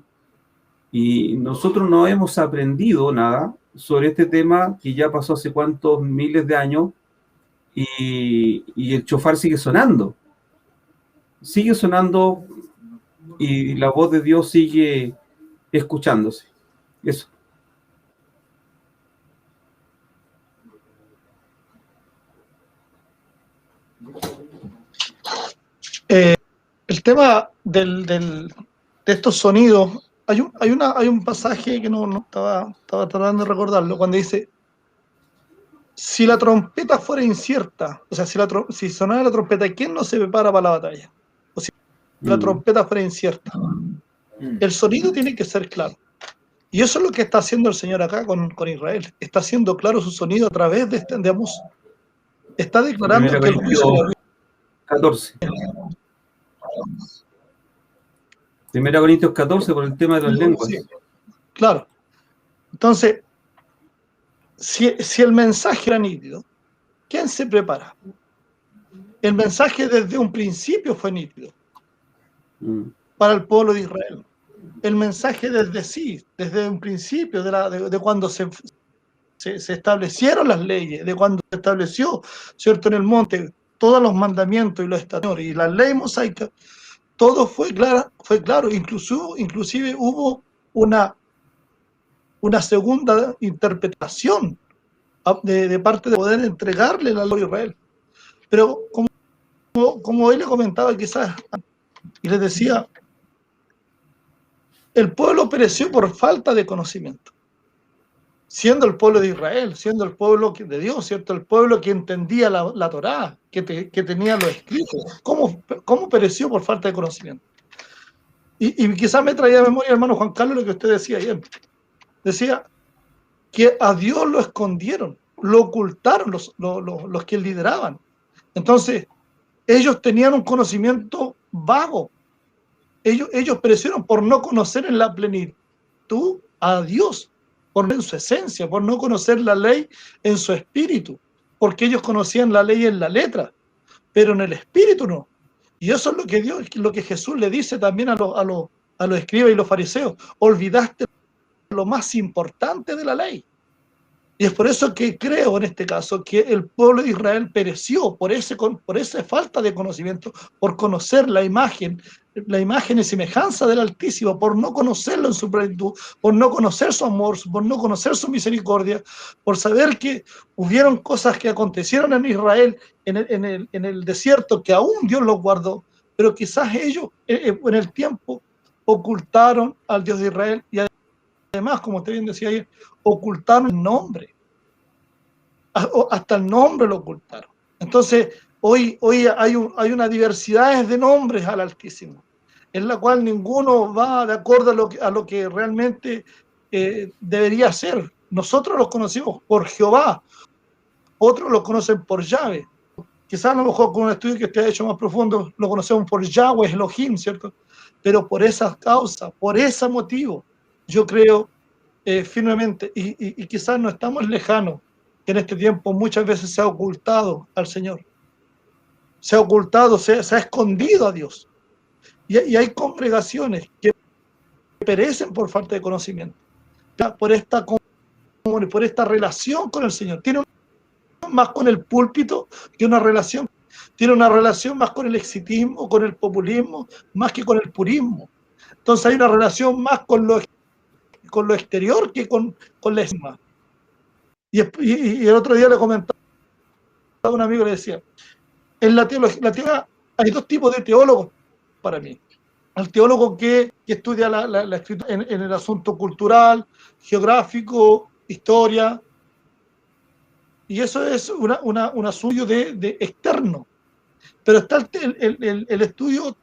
Y nosotros no hemos aprendido nada sobre este tema que ya pasó hace cuántos miles de años, y el shofar sigue sonando. Sigue sonando y la voz de Dios sigue escuchándose. Eso. El tema de estos sonidos, hay un pasaje que no estaba tratando de recordarlo, cuando dice: si la trompeta fuera incierta, o sea, si sonara la trompeta, ¿quién no se prepara para la batalla? O si la trompeta fuera incierta. El sonido tiene que ser claro. Y eso es lo que está haciendo el Señor acá con Israel. Está haciendo claro su sonido a través de Amós. Está declarando que el juicio... 14. 1 Corintios 14, por el tema de las lenguas. Sí, claro. Entonces, si el mensaje era nítido, ¿quién se prepara? El mensaje desde un principio fue nítido para el pueblo de Israel. El mensaje desde un principio, de cuando se establecieron las leyes, de cuando se estableció, ¿cierto?, en el monte, todos los mandamientos y los estatutos y la ley mosaica, todo fue claro. Inclusive hubo una segunda interpretación de parte de poder entregarle la ley a Israel. Pero como él le comentaba quizás, y les decía, el pueblo pereció por falta de conocimiento. Siendo el pueblo de Israel, siendo el pueblo de Dios, ¿cierto? El pueblo que entendía la Torá, que tenía los escritos. ¿Cómo pereció por falta de conocimiento? Y quizás me traía a memoria, hermano Juan Carlos, lo que usted decía ayer. Decía que a Dios lo escondieron, lo ocultaron los que lideraban. Entonces, ellos tenían un conocimiento vago. Ellos perecieron por no conocer en la plenitud a Dios, por no en su esencia, por no conocer la ley en su espíritu, porque ellos conocían la ley en la letra, pero en el espíritu no. Y eso es lo que Jesús le dice también a los escribas y los fariseos: olvidaste lo más importante de la ley. Y es por eso que creo en este caso que el pueblo de Israel pereció por esa falta de conocimiento, por conocer la imagen y semejanza del Altísimo, por no conocerlo en su plenitud, por no conocer su amor, por no conocer su misericordia, por saber que hubieron cosas que acontecieron en Israel, en el desierto, que aún Dios los guardó, pero quizás ellos en el tiempo ocultaron al Dios de Israel y además, como usted bien decía ayer, ocultaron el nombre. Hasta el nombre lo ocultaron. Entonces, hoy hay una diversidad de nombres al Altísimo, en la cual ninguno va de acuerdo a lo que realmente debería ser. Nosotros los conocimos por Jehová, otros lo conocen por Yahvé. Quizás a lo mejor con un estudio que usted ha hecho más profundo lo conocemos por Yahweh, Elohim, ¿cierto? Pero por esa causa, por ese motivo, yo creo firmemente, y quizás no estamos lejanos, que en este tiempo muchas veces se ha ocultado al Señor, se ha ocultado, se ha escondido a Dios. Y hay congregaciones que perecen por falta de conocimiento, por esta relación con el Señor. Tiene más con el púlpito que una relación. Tiene una relación más con el exitismo, con el populismo, más que con el purismo. Entonces hay una relación más con lo exterior que con la esma. Y el otro día le comentaba a un amigo, le decía, en la teología hay dos tipos de teólogos para mí. El teólogo que estudia la escritura en el asunto cultural, geográfico, historia, y eso es un asunto de externo. Pero está el estudio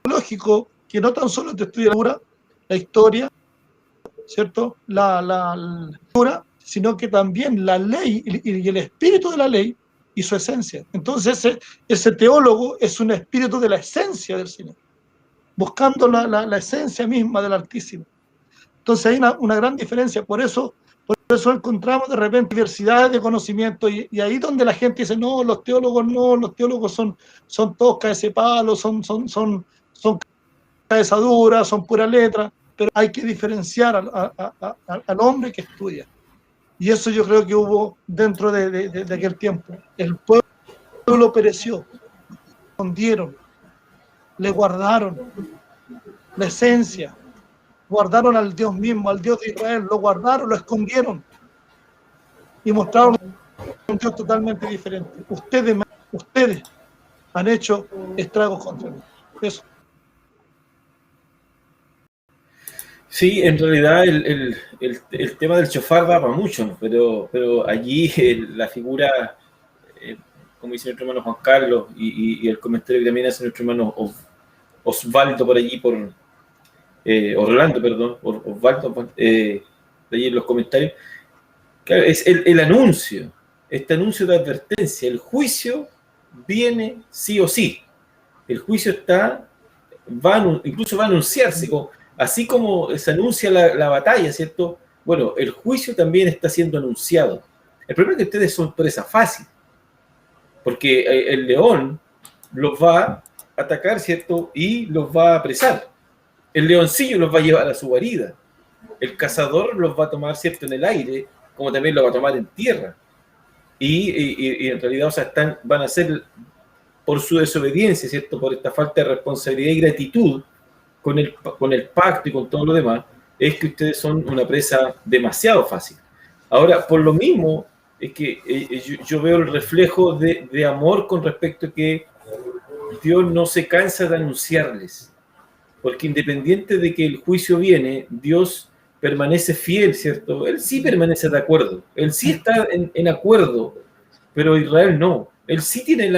teológico, que no tan solo te estudia la historia, ¿cierto? La cultura, sino que también la ley y el espíritu de la ley y su esencia. Entonces ese teólogo es un espíritu de la esencia del Señor, buscando la esencia misma del Altísimo. Entonces hay una gran diferencia. Por eso encontramos de repente diversidades de conocimiento, y ahí donde la gente dice, no, los teólogos son todos cabecepalos, son cabezaduras, son pura letra, pero hay que diferenciar al hombre que estudia. Y eso yo creo que hubo dentro de aquel tiempo. El pueblo pereció, escondieron, le guardaron la esencia, guardaron al Dios mismo, al Dios de Israel, lo guardaron, lo escondieron y mostraron un Dios totalmente diferente. Ustedes han hecho estragos contra mí. Eso. Sí, en realidad el tema del shofar da para mucho, pero allí la figura, como dice nuestro hermano Juan Carlos, y el comentario que también hace nuestro hermano Osvaldo por allí, Orlando, perdón, Osvaldo, de allí en los comentarios, claro, es el anuncio, este anuncio de advertencia. El juicio viene sí o sí. El juicio incluso va a anunciarse, así como se anuncia la batalla, ¿cierto? Bueno, el juicio también está siendo anunciado. El problema es que ustedes son presa fácil, porque el león los va a atacar, ¿cierto? Y los va a apresar. El leoncillo los va a llevar a su guarida. El cazador los va a tomar, ¿cierto?, en el aire, como también los va a tomar en tierra. Y en realidad, o sea, van a ser, por su desobediencia, ¿cierto?, por esta falta de responsabilidad y gratitud con el pacto y con todo lo demás, es que ustedes son una presa demasiado fácil. Ahora, por lo mismo, es que yo veo el reflejo de amor con respecto a que Dios no se cansa de anunciarles, porque independiente de que el juicio viene, Dios permanece fiel, ¿cierto? Él sí permanece de acuerdo, él sí está en acuerdo, pero Israel no. Él sí tiene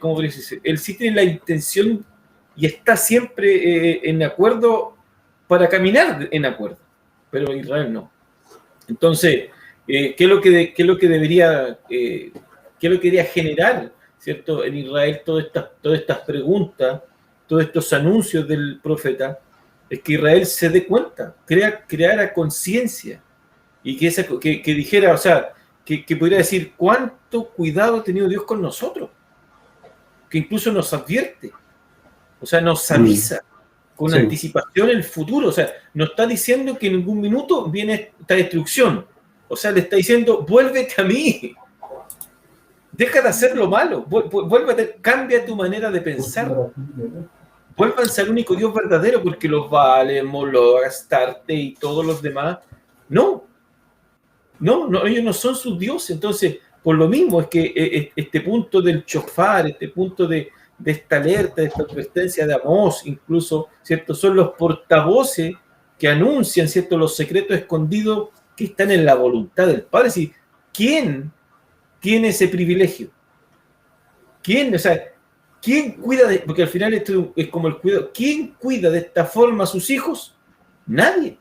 ¿cómo podría decir? Él sí tiene la intención y está siempre en acuerdo para caminar en acuerdo, pero Israel no. Entonces, ¿qué es lo que debería generar, ¿cierto?, en Israel todas estas preguntas, todos estos anuncios del profeta, es que Israel se dé cuenta, creara conciencia, y que dijera, o sea, que pudiera decir cuánto cuidado ha tenido Dios con nosotros, que incluso nos advierte, o sea, nos avisa con anticipación el futuro, o sea, nos está diciendo que en ningún minuto viene esta destrucción, o sea, le está diciendo, vuélvete a mí, deja de hacer lo malo, vuélvete, cambia tu manera de pensar, vuélvanse al único Dios verdadero, porque los Baales, Moloch, Astarte y todos los demás, no, ellos no son sus dioses. Entonces, por lo mismo es que este punto del shofar, este punto de esta alerta, de esta advertencia de Amós, incluso, ¿cierto? Son los portavoces que anuncian, ¿cierto?, los secretos escondidos que están en la voluntad del Padre. Es decir, ¿quién tiene ese privilegio? ¿Quién? O sea, ¿quién cuida de...? Porque al final esto es como el cuidado. ¿Quién cuida de esta forma a sus hijos? Nadie.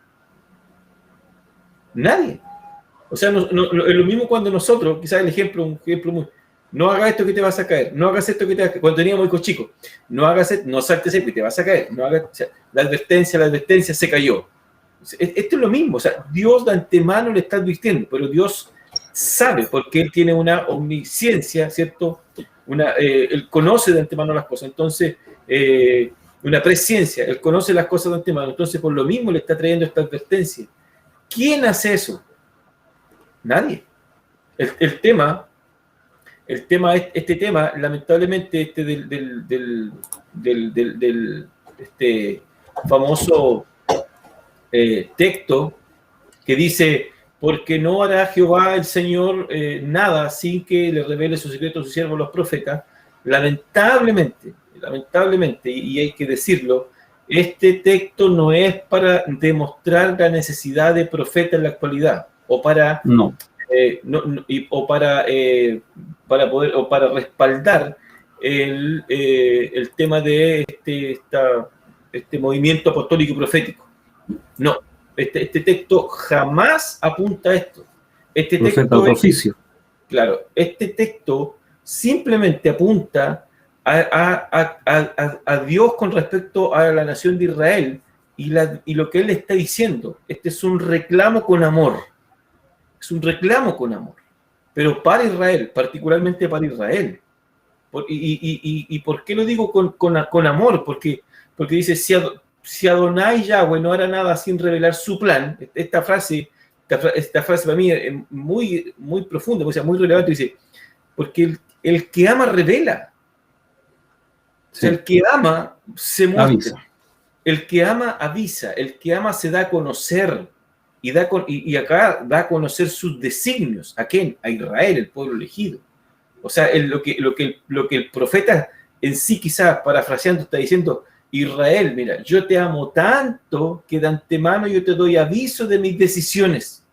O sea, es lo mismo cuando nosotros, quizás un ejemplo muy... No hagas esto que te vas a caer, no hagas esto que te vas a caer. Cuando teníamos hijos chicos, no hagas esto, no saltes esto que te vas a caer. No hagas, o sea, la advertencia se cayó. Esto es lo mismo, o sea, Dios de antemano le está advirtiendo, pero Dios sabe, porque Él tiene una omnisciencia, ¿cierto? Él conoce de antemano las cosas, entonces, una presciencia, Él conoce las cosas de antemano, entonces por lo mismo le está trayendo esta advertencia. ¿Quién hace eso? Nadie. Este tema, lamentablemente, del famoso texto que dice, porque no hará Jehová el Señor nada sin que le revele su secreto a sus siervos los profetas. Lamentablemente, y hay que decirlo, este texto no es para demostrar la necesidad de profeta en la actualidad, o para para respaldar el tema de este movimiento apostólico y profético. No, este texto jamás apunta a esto. Este texto simplemente apunta a Dios con respecto a la nación de Israel y lo que Él está diciendo. Este es un reclamo con amor. Pero para Israel, particularmente para Israel. ¿Y por qué lo digo con amor? Porque dice, si Adonai Yahweh no hará nada sin revelar su plan, esta frase para mí es muy, muy profunda, o sea, muy relevante, dice, porque el que ama revela. O sea, el que ama se muestra. Avisa. El que ama avisa, el que ama se da a conocer. Y acá da a conocer sus designios. ¿A quién? A Israel, el pueblo elegido. O sea, lo que el profeta en sí, quizás parafraseando, está diciendo, Israel, mira, yo te amo tanto que de antemano yo te doy aviso de mis decisiones.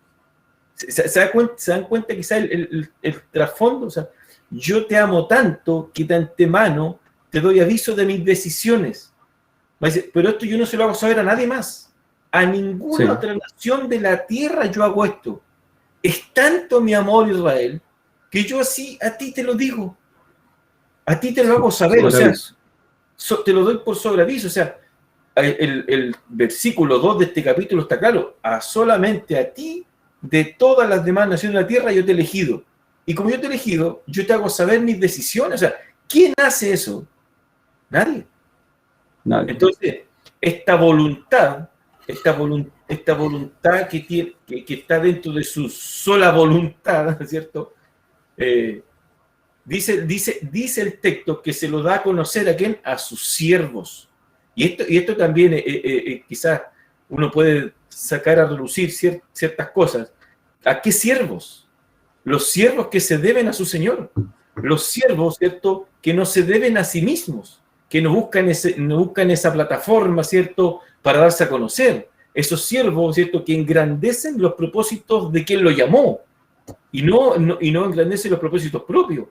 ¿Se dan cuenta quizás el trasfondo? O sea, yo te amo tanto que de antemano te doy aviso de mis decisiones. Pero esto yo no se lo hago saber a nadie más. A ninguna otra nación de la tierra yo hago esto. Es tanto mi amor, Israel, que yo así a ti te lo digo. A ti te lo hago saber. O sea, te lo doy por sobreaviso. O sea, el versículo 2 de este capítulo está claro. Solamente a ti, de todas las demás naciones de la tierra, yo te he elegido. Y como yo te he elegido, yo te hago saber mis decisiones. O sea, ¿quién hace eso? Nadie. Entonces, esta voluntad que está dentro de su sola voluntad, ¿cierto? Dice el texto que se lo da a conocer a ¿quién? A sus siervos. Y esto también quizás uno puede sacar a relucir ciertas cosas. ¿A qué siervos? Los siervos que se deben a su Señor. Los siervos, ¿cierto? Que no se deben a sí mismos, que no buscan esa plataforma, ¿cierto?, para darse a conocer. Esos siervos, ¿cierto?, que engrandecen los propósitos de quien lo llamó y no engrandecen los propósitos propios.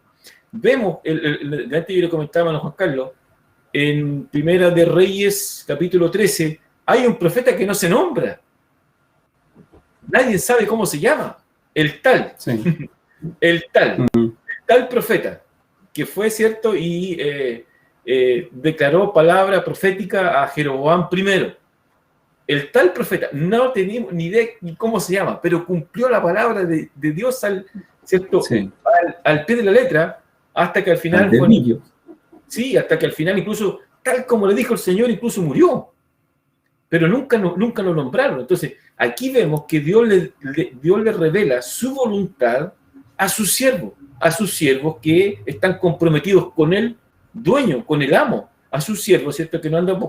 Vemos, antes yo le comentaba a Juan Carlos, en Primera de Reyes, capítulo 13, hay un profeta que no se nombra. Nadie sabe cómo se llama. El tal profeta, que fue, ¿cierto?, y declaró palabra profética a Jeroboam I. El tal profeta, no teníamos ni idea ni cómo se llama, pero cumplió la palabra de Dios ¿cierto? Sí. Al pie de la letra, hasta que al final sí, hasta que al final incluso, tal como le dijo el Señor, incluso murió. Pero nunca lo nombraron. Entonces, aquí vemos que Dios le revela su voluntad a sus siervos que están comprometidos con el dueño, con el amo, a sus siervos, ¿cierto? Que no andan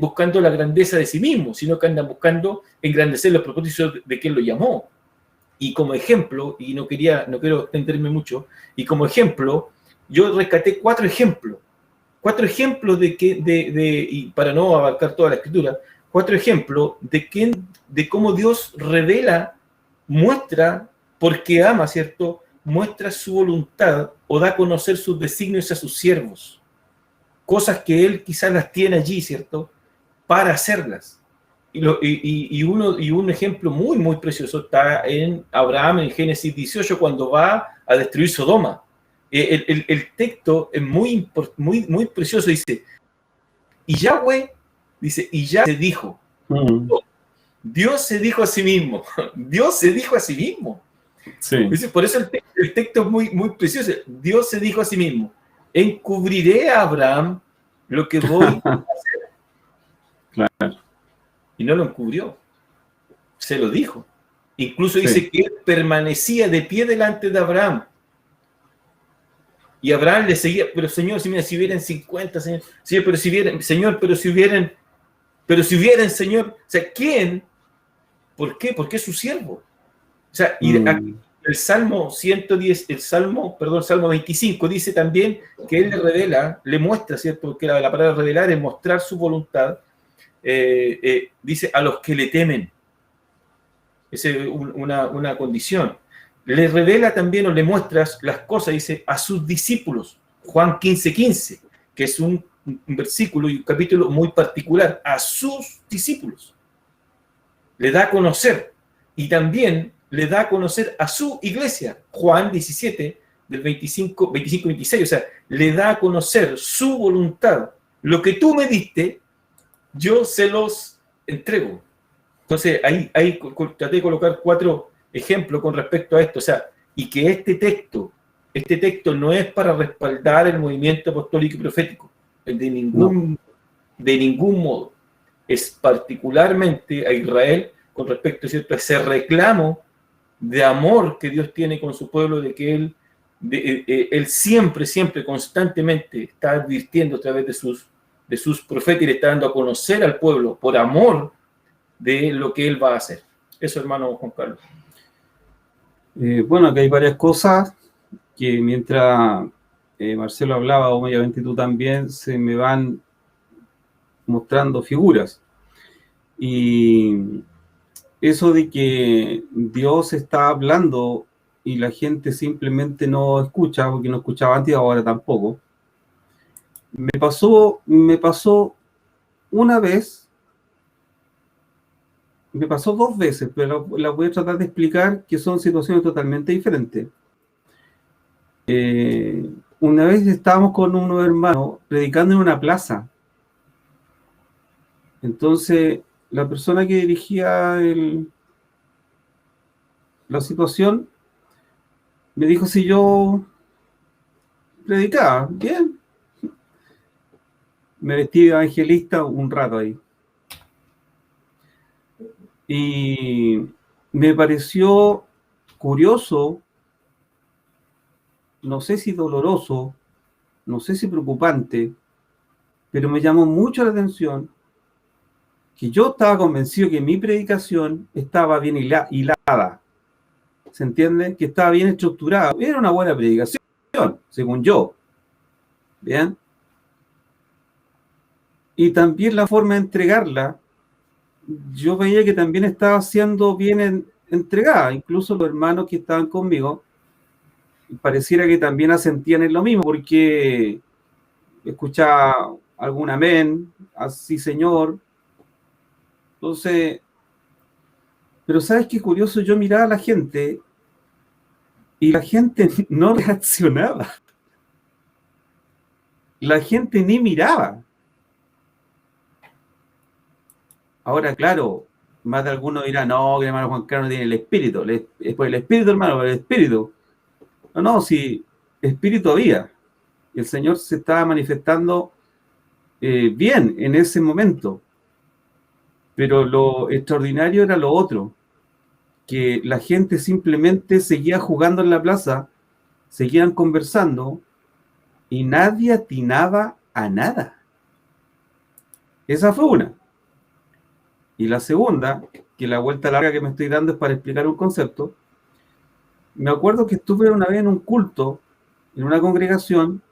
buscando la grandeza de sí mismos, sino que andan buscando engrandecer los propósitos de quien lo llamó. Y como ejemplo, y no quiero extenderme mucho, y como ejemplo, yo rescaté 4 ejemplos y para no abarcar toda la escritura, 4 ejemplos de cómo Dios revela, muestra, porque ama, ¿cierto? Muestra su voluntad o da a conocer sus designios a sus siervos. Cosas que Él quizás las tiene allí, ¿cierto? Para hacerlas. Y un ejemplo muy, muy precioso está en Abraham, en Génesis 18, cuando va a destruir Sodoma. El texto es muy, muy, muy precioso, dice, y Yahweh, dice, y ya se dijo. Dios se dijo a sí mismo. Dios se dijo a sí mismo. Sí. Dice, por eso el texto es muy, muy precioso. Dios se dijo a sí mismo, encubriré a Abraham lo que voy a hacer. Claro. Y no lo encubrió. Se lo dijo. Incluso dice que él permanecía de pie delante de Abraham. Y Abraham le seguía, pero Señor, si hubieran 50, Señor, pero si hubieran, Señor, pero si hubieran, Señor, o sea, ¿quién? ¿Por qué? Porque es su siervo. O sea, y el Salmo 110, Salmo 25 dice también que él le revela, le muestra, ¿cierto? Porque la palabra revelar es mostrar su voluntad, dice a los que le temen. Esa es una condición. Le revela también o le muestras las cosas, dice, a sus discípulos. Juan 15:15, que es un versículo y un capítulo muy particular. A sus discípulos. Le da a conocer. Y también le da a conocer a su iglesia. Juan 17, del 25-26. O sea, le da a conocer su voluntad. Lo que tú me diste, yo se los entrego. Entonces, ahí traté de colocar 4 ejemplo con respecto a esto, o sea, y que este texto no es para respaldar el movimiento apostólico y profético, de ningún modo, es particularmente a Israel con respecto, ¿cierto?, a ese reclamo de amor que Dios tiene con su pueblo, de que Él siempre, constantemente está advirtiendo a través de sus profetas y le está dando a conocer al pueblo por amor de lo que Él va a hacer. Eso, hermano Juan Carlos. Bueno, que hay varias cosas que mientras Marcelo hablaba, obviamente tú también, se me van mostrando figuras. Y eso de que Dios está hablando y la gente simplemente no escucha, porque no escuchaba antes y ahora tampoco. Me pasó una vez. Me pasó 2 veces, pero la voy a tratar de explicar, que son situaciones totalmente diferentes. Una vez estábamos con unos hermanos predicando en una plaza. Entonces, la persona que dirigía la situación me dijo si yo predicaba. Bien. Me vestí de evangelista un rato ahí. Y me pareció curioso, no sé si doloroso, no sé si preocupante, pero me llamó mucho la atención que yo estaba convencido que mi predicación estaba bien hilada. ¿Se entiende? Que estaba bien estructurada. Era una buena predicación, según yo. ¿Bien? Y también la forma de entregarla, yo veía que también estaba siendo bien entregada. Incluso los hermanos que estaban conmigo pareciera que también asentían en lo mismo, porque escuchaba algún amén, así Señor. Entonces, pero ¿sabes qué curioso? Yo miraba a la gente y la gente no reaccionaba. la gente ni miraba. Ahora, claro, más de algunos dirán, no, que el hermano Juan Carlos no tiene el espíritu. Pues el espíritu, hermano, el espíritu. No, no, si espíritu había. El Señor se estaba manifestando bien en ese momento. Pero lo extraordinario era lo otro, que la gente simplemente seguía jugando en la plaza, seguían conversando y nadie atinaba a nada. Esa fue una. Y la segunda, que la vuelta larga que me estoy dando es para explicar un concepto. Me acuerdo que estuve una vez en un culto, en una congregación,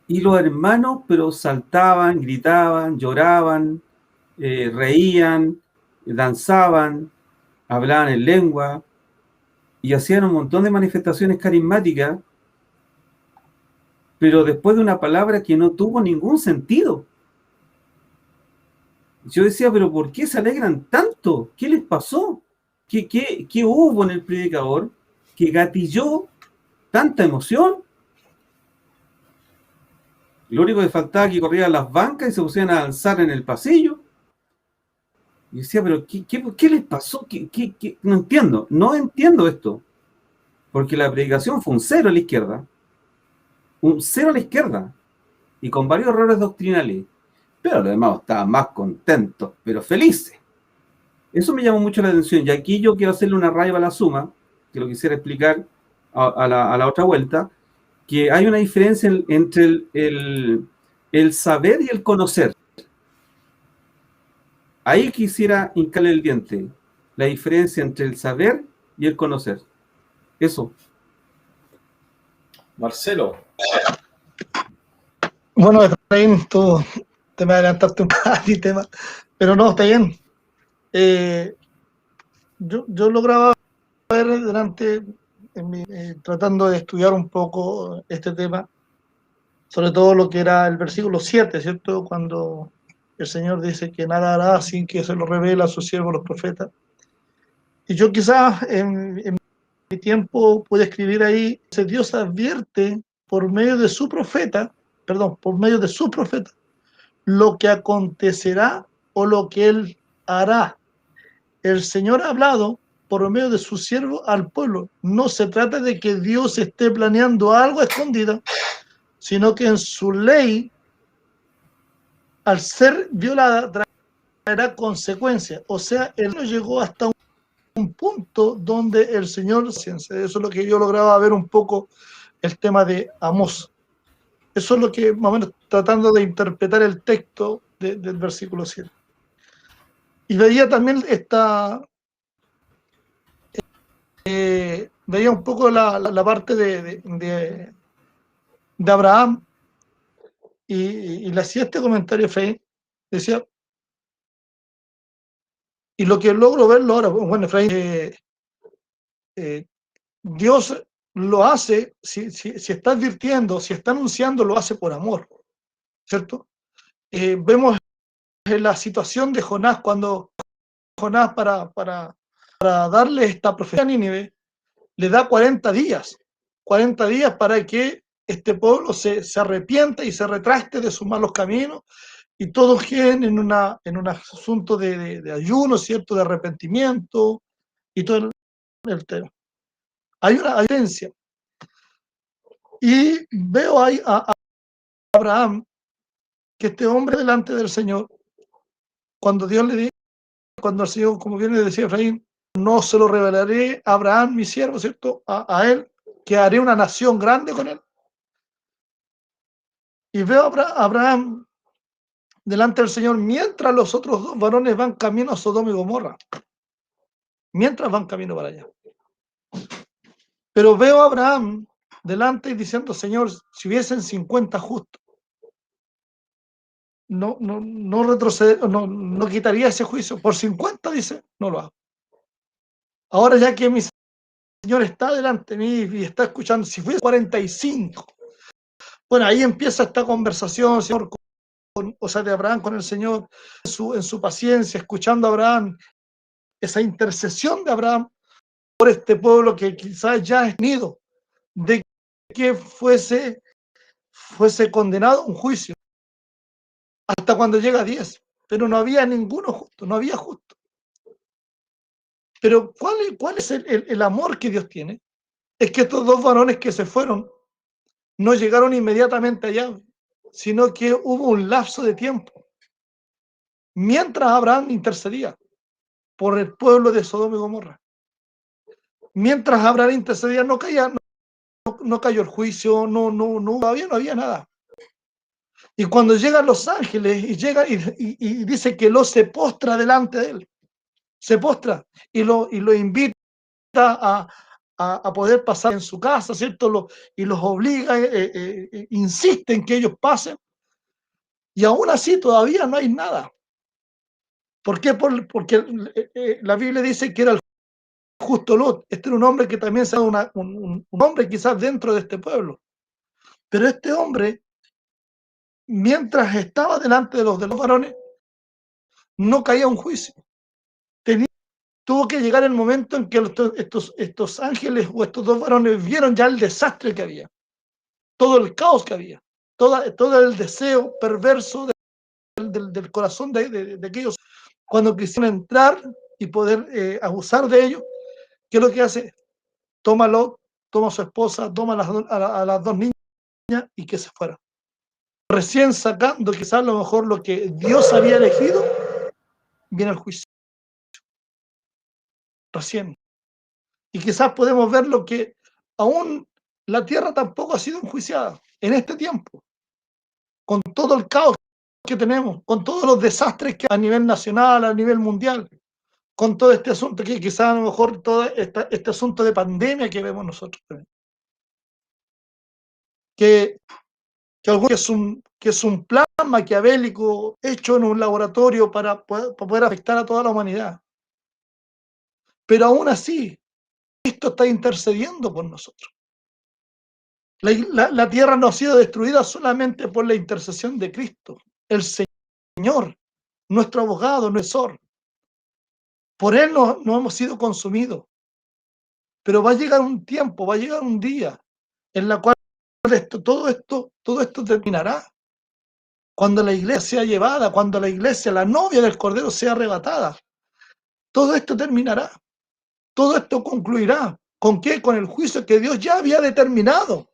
y los hermanos, pero saltaban, gritaban, lloraban, reían, danzaban, hablaban en lengua, y hacían un montón de manifestaciones carismáticas, pero después de una palabra que no tuvo ningún sentido. Yo decía, pero ¿por qué se alegran tanto? ¿Qué les pasó? ¿Qué hubo en el predicador que gatilló tanta emoción? Lo único que faltaba es que corrían las bancas y se pusieran a danzar en el pasillo. Y decía, pero ¿qué les pasó? No entiendo, no entiendo esto. Porque la predicación fue un 0 a la izquierda. Un 0 a la izquierda. Y con varios errores doctrinales. Pero los demás estaban más contentos, pero felices. Eso me llamó mucho la atención. Y aquí yo quiero hacerle una raya a la suma, que lo quisiera explicar a la otra vuelta, que hay una diferencia entre el saber y el conocer. Ahí quisiera hincarle el diente. La diferencia entre el saber y el conocer. Eso. Marcelo. Bueno, Efraín, tú te me adelantaste un poco a mi tema, pero no, está bien. Yo lograba ver tratando de estudiar un poco este tema, sobre todo lo que era el versículo 7, ¿cierto? Cuando el Señor dice que nada hará sin que se lo revele a sus siervos los profetas. Y yo quizás en mi tiempo pude escribir ahí, Dios advierte por medio de su profeta, lo que acontecerá o lo que él hará. El Señor ha hablado por medio de su siervo al pueblo. No se trata de que Dios esté planeando algo escondido, sino que en su ley, al ser violada, traerá consecuencias. O sea, él no llegó hasta un punto donde el Señor, eso es lo que yo lograba ver un poco el tema de Amós. Eso es lo que, más o menos, tratando de interpretar el texto del versículo 7. Y veía también veía un poco la parte de Abraham y le hacía este comentario, Efraín, decía, y lo que logro verlo ahora, bueno, Efraín, Dios lo hace, si está advirtiendo, si está anunciando, lo hace por amor, ¿cierto? Vemos la situación de Jonás, cuando Jonás para darle esta profecía a Nínive, le da 40 días para que este pueblo se arrepienta y se retracte de sus malos caminos y todos queden en un asunto de ayuno, ¿cierto? De arrepentimiento y todo el tema. Hay una diferencia. Y veo ahí a Abraham, que este hombre delante del Señor, cuando Dios le dice, cuando el Señor, como bien le decía Efraín, no se lo revelaré a Abraham, mi siervo, ¿cierto? A él, que haré una nación grande con él. Y veo a Abraham delante del Señor mientras los otros dos varones van camino a Sodoma y Gomorra. Mientras van camino para allá. Pero veo a Abraham delante y diciendo, Señor, si hubiesen 50 justos, no retroceder, no quitaría ese juicio. Por 50, dice, no lo hago. Ahora ya que mi Señor está delante de mí y está escuchando, si fuese 45, bueno, ahí empieza esta conversación, Señor, de Abraham con el Señor, en su paciencia, escuchando a Abraham, esa intercesión de Abraham por este pueblo que quizás ya es nido, de que fuese fuese condenado a un juicio, hasta cuando llega a 10, pero no había ninguno justo, no había justo. Pero ¿cuál es el amor que Dios tiene? Es que estos dos varones que se fueron no llegaron inmediatamente allá, sino que hubo un lapso de tiempo, mientras Abraham intercedía por el pueblo de Sodoma y Gomorra. Mientras Abraham intercedía, no cayó el juicio, no había nada. Y cuando llegan los ángeles y llega y dice que Lot se postra delante de él, se postra y lo invita a poder pasar en su casa, ¿cierto? Y los obliga, insiste en que ellos pasen, y aún así todavía no hay nada. ¿Por qué? Porque la Biblia dice que era el justo Lot. Este era un hombre que también se da un hombre quizás dentro de este pueblo. Pero este hombre, mientras estaba delante de los varones, no caía un juicio. Tuvo que llegar el momento en que estos ángeles o estos dos varones vieron ya el desastre que había, todo el caos que había, todo el deseo perverso del corazón de aquellos, cuando quisieron entrar y poder abusar de ellos. ¿Qué es lo que hace? Tómalo, toma a su esposa, toma a las dos niñas y que se fueran. Recién sacando quizás a lo mejor lo que Dios había elegido, viene el juicio. Recién. Y quizás podemos ver lo que aún la tierra tampoco ha sido enjuiciada en este tiempo, con todo el caos que tenemos, con todos los desastres que a nivel nacional, a nivel mundial, con todo este asunto que quizás a lo mejor todo este asunto de pandemia que vemos nosotros también. Que es un plan maquiavélico hecho en un laboratorio para poder afectar a toda la humanidad. Pero aún así, Cristo está intercediendo por nosotros. La tierra no ha sido destruida solamente por la intercesión de Cristo, el Señor, nuestro abogado, nuestro Señor. Por Él no hemos sido consumidos. Pero va a llegar un tiempo, va a llegar un día en la cual todo esto terminará. Cuando la iglesia sea llevada, cuando la iglesia, la novia del Cordero, sea arrebatada, todo esto terminará. Todo esto concluirá. ¿Con qué? Con el juicio que Dios ya había determinado.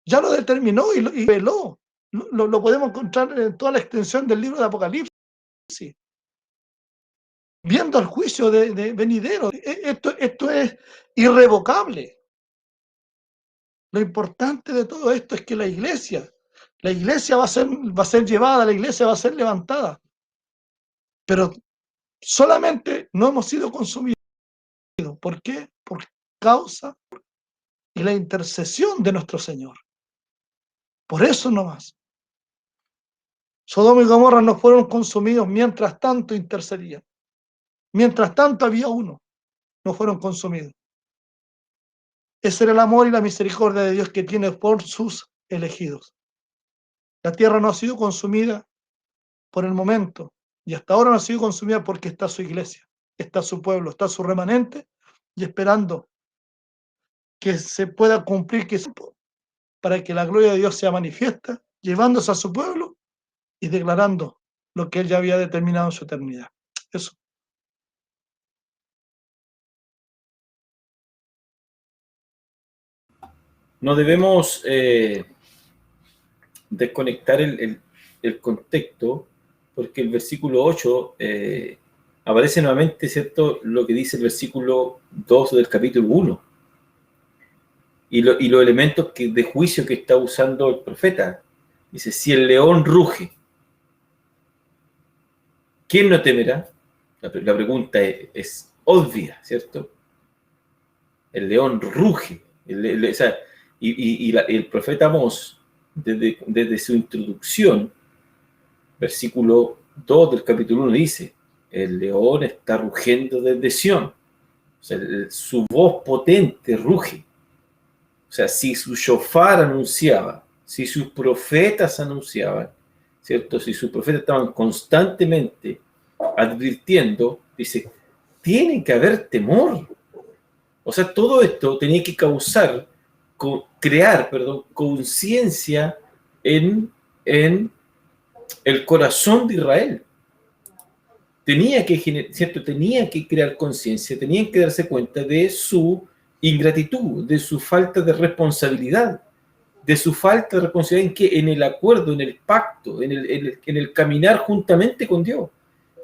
Ya lo determinó y veló. Lo podemos encontrar en toda la extensión del libro de Apocalipsis. Viendo el juicio de venidero. Esto es irrevocable. Lo importante de todo esto es que la iglesia va a ser llevada, la iglesia va a ser levantada. Pero solamente no hemos sido consumidos. ¿Por qué? Por causa y la intercesión de nuestro Señor. Por eso nomás. Sodoma y Gomorra no fueron consumidos mientras tanto intercedían. Mientras tanto había uno, no fueron consumidos. Ese era el amor y la misericordia de Dios que tiene por sus elegidos. La tierra no ha sido consumida por el momento, y hasta ahora no ha sido consumida porque está su iglesia, está su pueblo, está su remanente, y esperando que se pueda cumplir para que la gloria de Dios sea manifiesta, llevándose a su pueblo y declarando lo que Él ya había determinado en su eternidad. Eso. No debemos desconectar el contexto, porque el versículo 8 aparece nuevamente, ¿cierto?, lo que dice el versículo 2 del capítulo 1. Y los elementos de juicio que está usando el profeta. Dice, si el león ruge, ¿quién no temerá? La pregunta es obvia, ¿cierto? El león ruge. O sea, el profeta Amós, desde su introducción, versículo 2 del capítulo 1 dice, el león está rugiendo desde Sión. O sea, su voz potente ruge. O sea, si su shofar anunciaba, si sus profetas anunciaban, ¿cierto? Si sus profetas estaban constantemente advirtiendo, dice, tiene que haber temor. O sea, todo esto tenía que causar crear, conciencia en el corazón de Israel. Tenía que crear conciencia, tenían que darse cuenta de su ingratitud, de su falta de responsabilidad, en el acuerdo, en el pacto, en el caminar juntamente con Dios.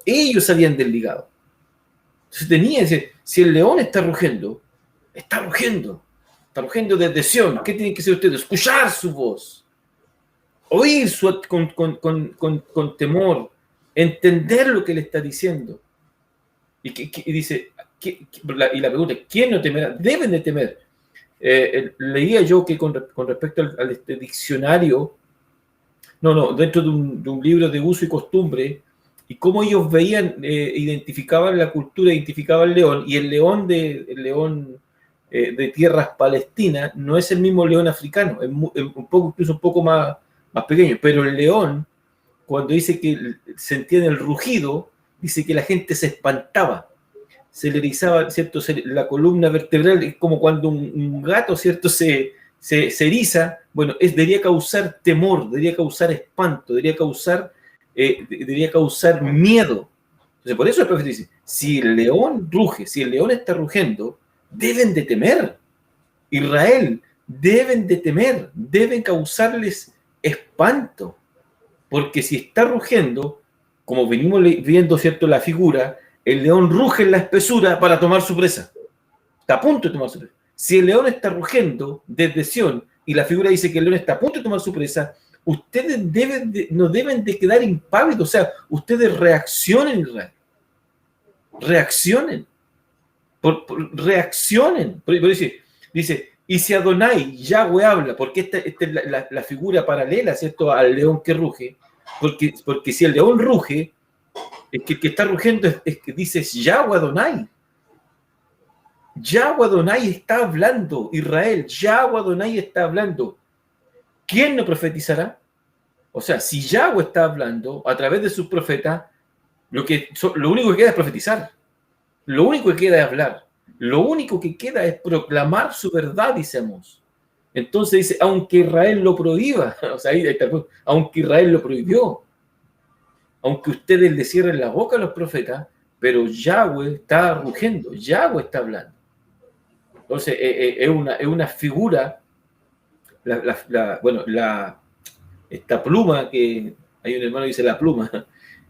Ellos habían desligado. Entonces si el león está rugiendo desde Sión. ¿Qué tienen que hacer ustedes? Escuchar su voz, oír con temor, entender lo que le está diciendo. Y dice, y la pregunta, ¿quién no temerá? Deben de temer. Leía yo que con respecto al diccionario, dentro de un libro de uso y costumbre, y cómo ellos veían, identificaban la cultura, identificaban el león, y el león de tierras palestinas no es el mismo león africano, es incluso un poco más pequeño, pero el león, cuando dice que sentían el rugido, dice que la gente se espantaba, se le erizaba, ¿cierto? La columna vertebral, es como cuando un gato, ¿cierto? Se eriza. Bueno, debería causar temor, debería causar espanto, debería causar miedo. Entonces, por eso el profeta dice, si el león ruge, si el león está rugiendo, deben de temer. Israel, deben de temer, deben causarles espanto, porque si está rugiendo, como venimos viendo, ¿cierto?, la figura, el león ruge en la espesura para tomar su presa. Está a punto de tomar su presa. Si el león está rugiendo desde Sión y la figura dice que el león está a punto de tomar su presa, ustedes no deben de quedar impávidos. O sea, ustedes reaccionen, Israel. Reaccionen. Reaccionen. Por eso dice, y si Adonai, Yahweh habla, porque esta es la figura paralela, ¿cierto?, al león que ruge, porque si el león ruge, el que está rugiendo es que dice Yahweh Adonai. Yahweh Adonai está hablando, Israel, Yahweh Adonai está hablando. ¿Quién no profetizará? O sea, si Yahweh está hablando a través de sus profetas, lo único que queda es profetizar. Lo único que queda es hablar. Lo único que queda es proclamar su verdad, dicemos. Entonces dice, aunque Israel lo prohíba, o sea, aunque Israel lo prohibió, aunque ustedes le cierren la boca a los profetas, pero Yahweh está rugiendo, Yahweh está hablando. Entonces, es una figura, esta pluma, que hay un hermano que dice la pluma,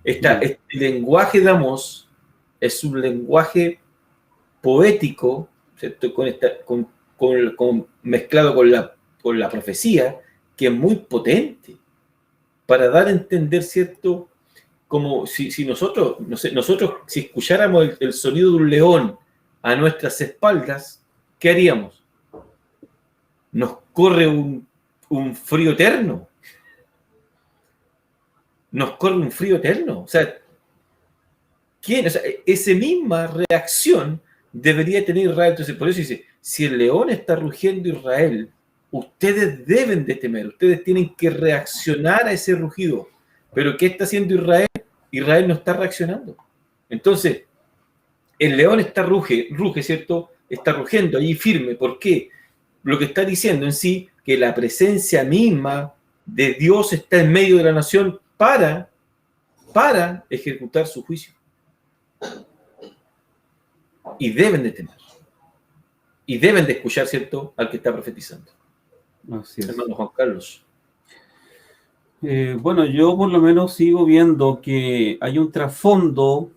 este lenguaje de Amós es un lenguaje poético, ¿cierto?, mezclado con la profecía, que es muy potente, para dar a entender, ¿cierto?, como si nosotros, si escucháramos el sonido de un león a nuestras espaldas, ¿qué haríamos? Nos corre un frío eterno. Nos corre un frío eterno. O sea, esa misma reacción debería tener Israel. Entonces, por eso dice, si el león está rugiendo Israel, ustedes deben de temer, ustedes tienen que reaccionar a ese rugido. Pero ¿qué está haciendo Israel? Israel no está reaccionando. Entonces, el león ruge, ¿cierto? Está rugiendo ahí firme. ¿Por qué? Lo que está diciendo en sí, que la presencia misma de Dios está en medio de la nación para ejecutar su juicio. Y deben de temer. Y deben de escuchar, ¿cierto?, al que está profetizando. Así es. Hermano Juan Carlos. Bueno, yo por lo menos sigo viendo que hay un trasfondo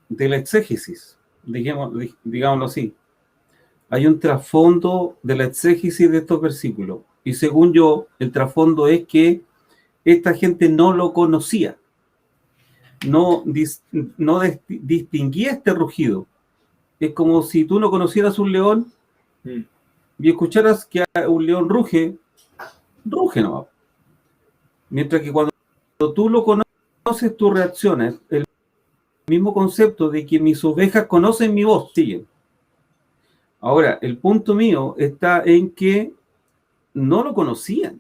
de la exégesis, digámoslo así. Hay un trasfondo de la exégesis de estos versículos. Y según yo, el trasfondo es que esta gente no lo conocía. No distinguía este rugido. Es como si tú no conocieras un león y escucharas que un león ruge nomás. Mientras que cuando tú lo conoces, tú reaccionas. El mismo concepto de que mis ovejas conocen mi voz, siguen. Ahora, el punto mío está en que no lo conocían.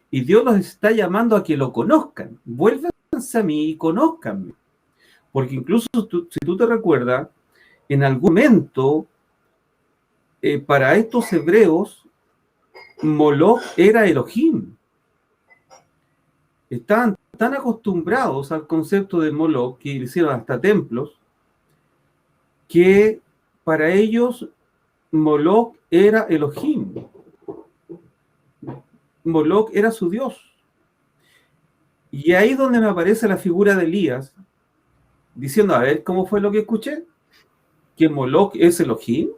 Y Dios los está llamando a que lo conozcan. Vuélvanse a mí y conózcanme. Porque incluso si tú te recuerdas, en algún momento, para estos hebreos, Moloch era Elohim. Estaban tan acostumbrados al concepto de Moloch que hicieron hasta templos, que para ellos Moloch era Elohim. Moloch era su Dios. Y ahí es donde me aparece la figura de Elías, diciendo, a ver, ¿cómo fue lo que escuché? ¿Que Moloch es Elohim?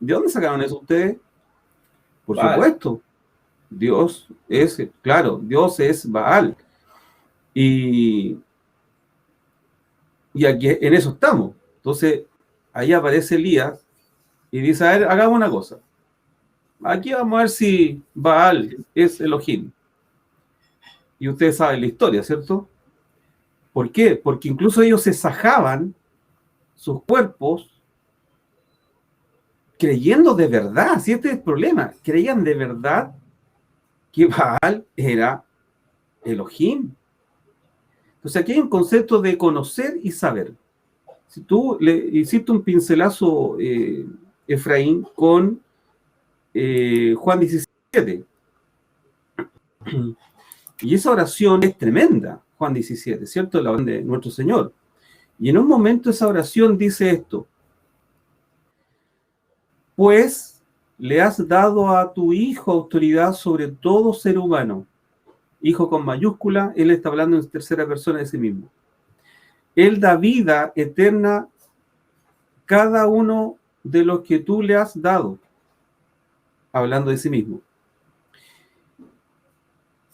¿De dónde sacaron eso ustedes? Por Baal. supuesto, Dios es, claro, Dios es Baal. Y aquí en eso estamos. Entonces, ahí aparece Elías y dice, a ver, hagamos una cosa. Aquí vamos a ver si Baal es Elohim. Y ustedes saben la historia, ¿cierto? ¿Por qué? Porque incluso ellos se sajaban sus cuerpos creyendo de verdad, si este es el problema, creían de verdad que Baal era Elohim. Entonces aquí hay un concepto de conocer y saber. Si tú le hiciste un pincelazo, Efraín, con Juan 17, y esa oración es tremenda, Juan 17, ¿cierto? La oración de nuestro Señor. Y en un momento esa oración dice esto: pues le has dado a tu Hijo autoridad sobre todo ser humano. Hijo con mayúscula, él está hablando en tercera persona de sí mismo. Él da vida eterna a cada uno de los que tú le has dado, hablando de sí mismo.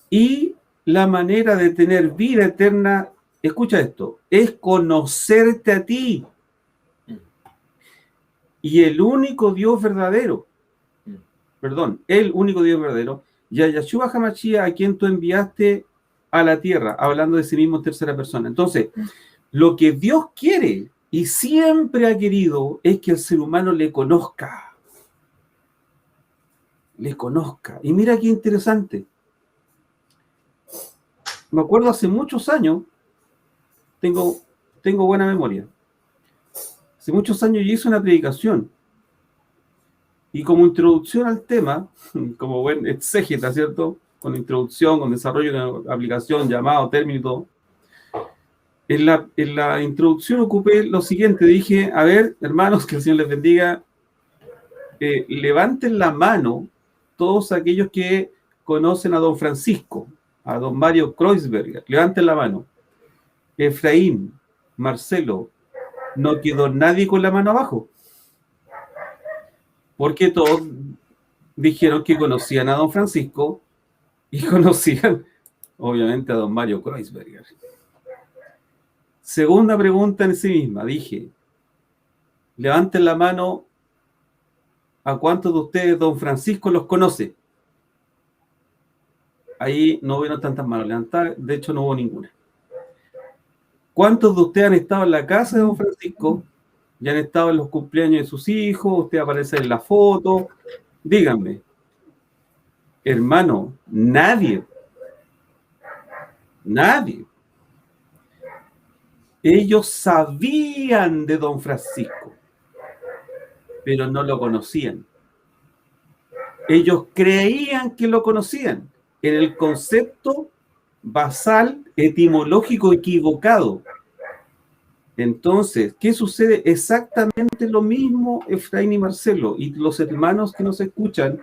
Y la manera de tener vida eterna, escucha esto, es conocerte a ti y el único Dios verdadero, el único Dios verdadero, y a Yahshua HaMashiach, a quien tú enviaste a la tierra, hablando de sí mismo en tercera persona. Entonces, lo que Dios quiere y siempre ha querido es que el ser humano le conozca. Le conozca. Y mira qué interesante. Me acuerdo hace muchos años, tengo buena memoria. Hace muchos años yo hice una predicación. Y como introducción al tema, como buen exégeta, ¿cierto? Con introducción, con desarrollo de una aplicación, llamado, término y todo. En la introducción ocupé lo siguiente. Dije, a ver, hermanos, que el Señor les bendiga. Levanten la mano todos aquellos que conocen a don Francisco, a don Mario Kreuzberger. Levanten la mano. Efraín, Marcelo, no quedó nadie con la mano abajo. Porque todos dijeron que conocían a don Francisco y conocían, obviamente, a don Mario Kreuzberger. Segunda pregunta en sí misma, dije, levanten la mano a cuántos de ustedes don Francisco los conoce. Ahí no hubieron tantas manos levantadas, de hecho no hubo ninguna. ¿Cuántos de ustedes han estado en la casa de don Francisco? Ya han estado en los cumpleaños de sus hijos, usted aparece en la foto. Díganme, hermano, nadie. Ellos sabían de don Francisco, pero no lo conocían. Ellos creían que lo conocían en el concepto basal etimológico equivocado. Entonces, ¿qué sucede? Exactamente lo mismo, Efraín y Marcelo, y los hermanos que nos escuchan.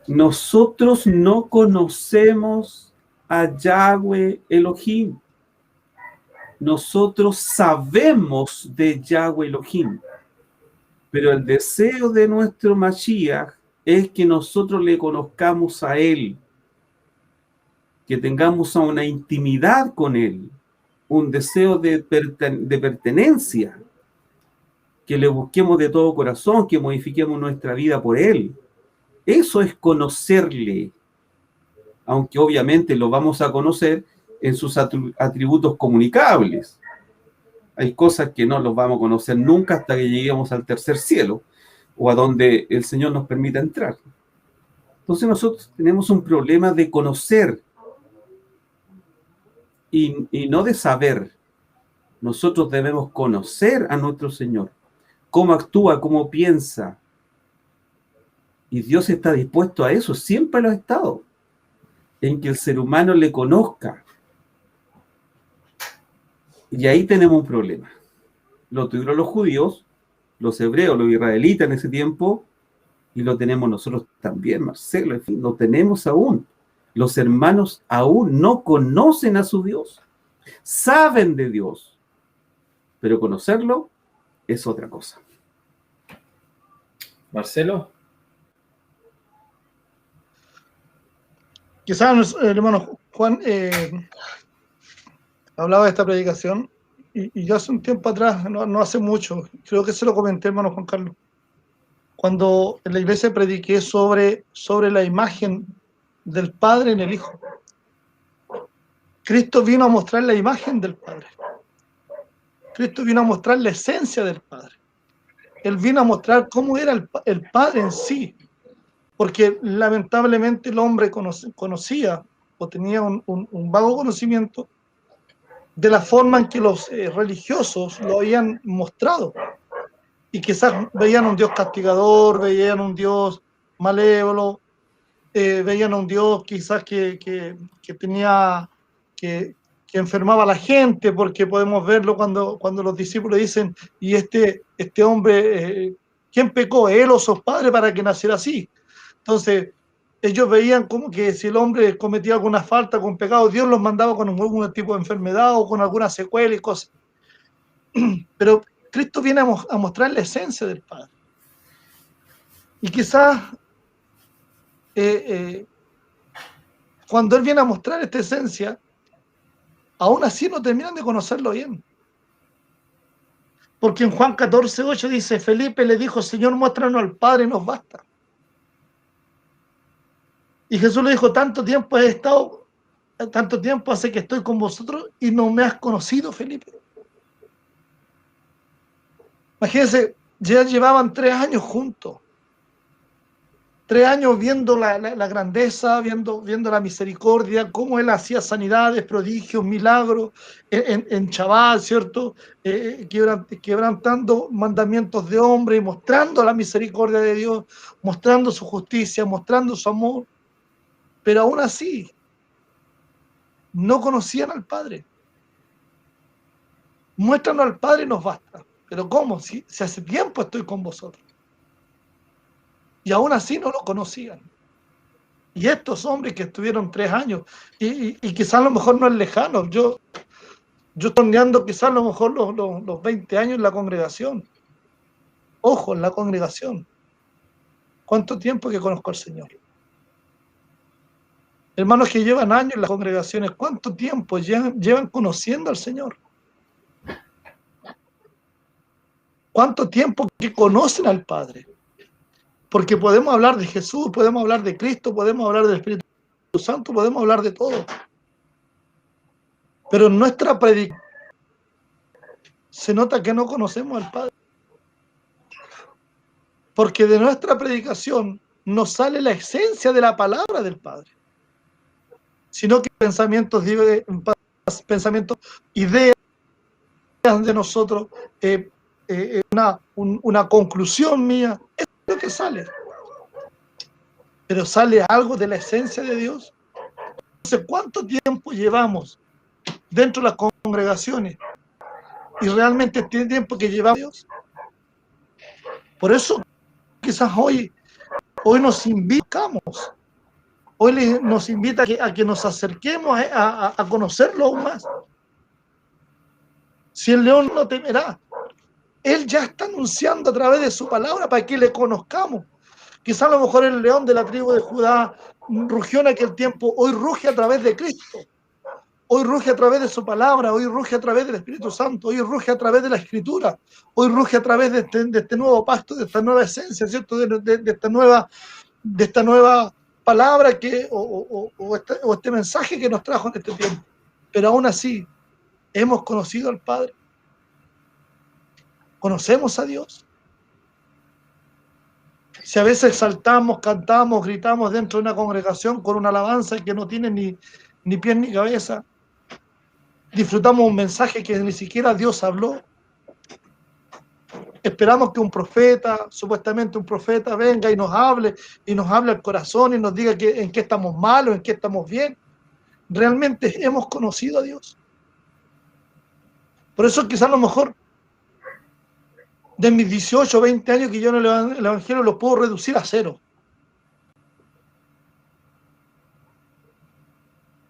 Nosotros no conocemos a Yahweh Elohim. Nosotros sabemos de Yahweh Elohim. Pero el deseo de nuestro Mashiach es que nosotros le conozcamos a Él, que tengamos una intimidad con Él, un deseo de pertenencia, que le busquemos de todo corazón, que modifiquemos nuestra vida por Él. Eso es conocerle, aunque obviamente lo vamos a conocer en sus atributos comunicables. Hay cosas que no los vamos a conocer nunca hasta que lleguemos al tercer cielo o a donde el Señor nos permita entrar. Entonces nosotros tenemos un problema de conocer y no de saber. Nosotros debemos conocer a nuestro Señor, cómo actúa, cómo piensa, Y Dios está dispuesto a eso, siempre lo ha estado, en que el ser humano le conozca. Y ahí tenemos un problema. Lo tuvieron los judíos, los hebreos, los israelitas en ese tiempo, y lo tenemos nosotros también, Marcelo, en fin, lo tenemos aún. Los hermanos aún no conocen a su Dios, saben de Dios, pero conocerlo es otra cosa. Marcelo. Quizás el hermano Juan hablaba de esta predicación y yo hace un tiempo atrás, no hace mucho, creo que se lo comenté, hermano Juan Carlos, cuando en la iglesia prediqué sobre la imagen del Padre en el Hijo. Cristo vino a mostrar la imagen del Padre. Cristo vino a mostrar la esencia del Padre. Él vino a mostrar cómo era el Padre en sí, porque lamentablemente el hombre conocía o tenía un vago conocimiento de la forma en que los religiosos lo habían mostrado. Y quizás veían un Dios castigador, veían un Dios malévolo, veían a un Dios quizás que tenía, que enfermaba a la gente, porque podemos verlo cuando los discípulos dicen, y este hombre, ¿quién pecó? ¿Él o sus padres para que naciera así? Entonces, ellos veían como que si el hombre cometía alguna falta, algún pecado, Dios los mandaba con algún tipo de enfermedad o con alguna secuela y cosas. Pero Cristo viene a mostrar la esencia del Padre. Y quizás cuando Él viene a mostrar esta esencia, aún así no terminan de conocerlo bien. Porque en Juan 14:8 dice, Felipe le dijo, Señor, muéstranos al Padre y nos basta. Y Jesús le dijo, tanto tiempo hace que estoy con vosotros y no me has conocido, Felipe. Imagínense, ya llevaban 3 años juntos. 3 años viendo la grandeza, viendo la misericordia, cómo Él hacía sanidades, prodigios, milagros en Shabbat, ¿cierto? Quebrantando mandamientos de hombre y mostrando la misericordia de Dios, mostrando su justicia, mostrando su amor. Pero aún así, no conocían al Padre. Muéstranos al Padre y nos basta. Pero ¿cómo? Si hace tiempo estoy con vosotros. Y aún así no lo conocían. Y estos hombres que estuvieron 3 años, y quizás a lo mejor no es lejano, yo torneando quizás a lo mejor los 20 años en la congregación. Ojo, en la congregación. ¿Cuánto tiempo que conozco al Señor? Hermanos que llevan años en las congregaciones, ¿cuánto tiempo llevan conociendo al Señor? ¿Cuánto tiempo que conocen al Padre? Porque podemos hablar de Jesús, podemos hablar de Cristo, podemos hablar del Espíritu Santo, podemos hablar de todo. Pero en nuestra predicación se nota que no conocemos al Padre. Porque de nuestra predicación no sale la esencia de la palabra del Padre, sino que pensamientos, ideas de nosotros, una conclusión mía, es lo que sale. Pero sale algo de la esencia de Dios. Entonces, ¿cuánto tiempo llevamos dentro de las congregaciones? Y realmente tiene tiempo que llevamos Dios. Por eso quizás hoy nos invitamos, hoy nos invita a que nos acerquemos a conocerlo aún más. Si el león no temerá, Él ya está anunciando a través de su palabra para que le conozcamos. Quizás a lo mejor el león de la tribu de Judá rugió en aquel tiempo, hoy ruge a través de Cristo. Hoy ruge a través de su palabra, hoy ruge a través del Espíritu Santo, hoy ruge a través de la Escritura, hoy ruge a través de este nuevo pacto, de esta nueva esencia, ¿cierto? De esta nueva palabra o este mensaje que nos trajo en este tiempo. Pero aún así, hemos conocido al Padre. ¿Conocemos a Dios? Si a veces saltamos, cantamos, gritamos dentro de una congregación con una alabanza que no tiene ni pies ni cabeza, disfrutamos un mensaje que ni siquiera Dios habló, esperamos que un profeta, supuestamente un profeta, venga y nos hable al corazón y nos diga en qué estamos mal o en qué estamos bien. ¿Realmente hemos conocido a Dios? Por eso quizás a lo mejor de mis 18 o 20 años que yo en el Evangelio lo puedo reducir a 0.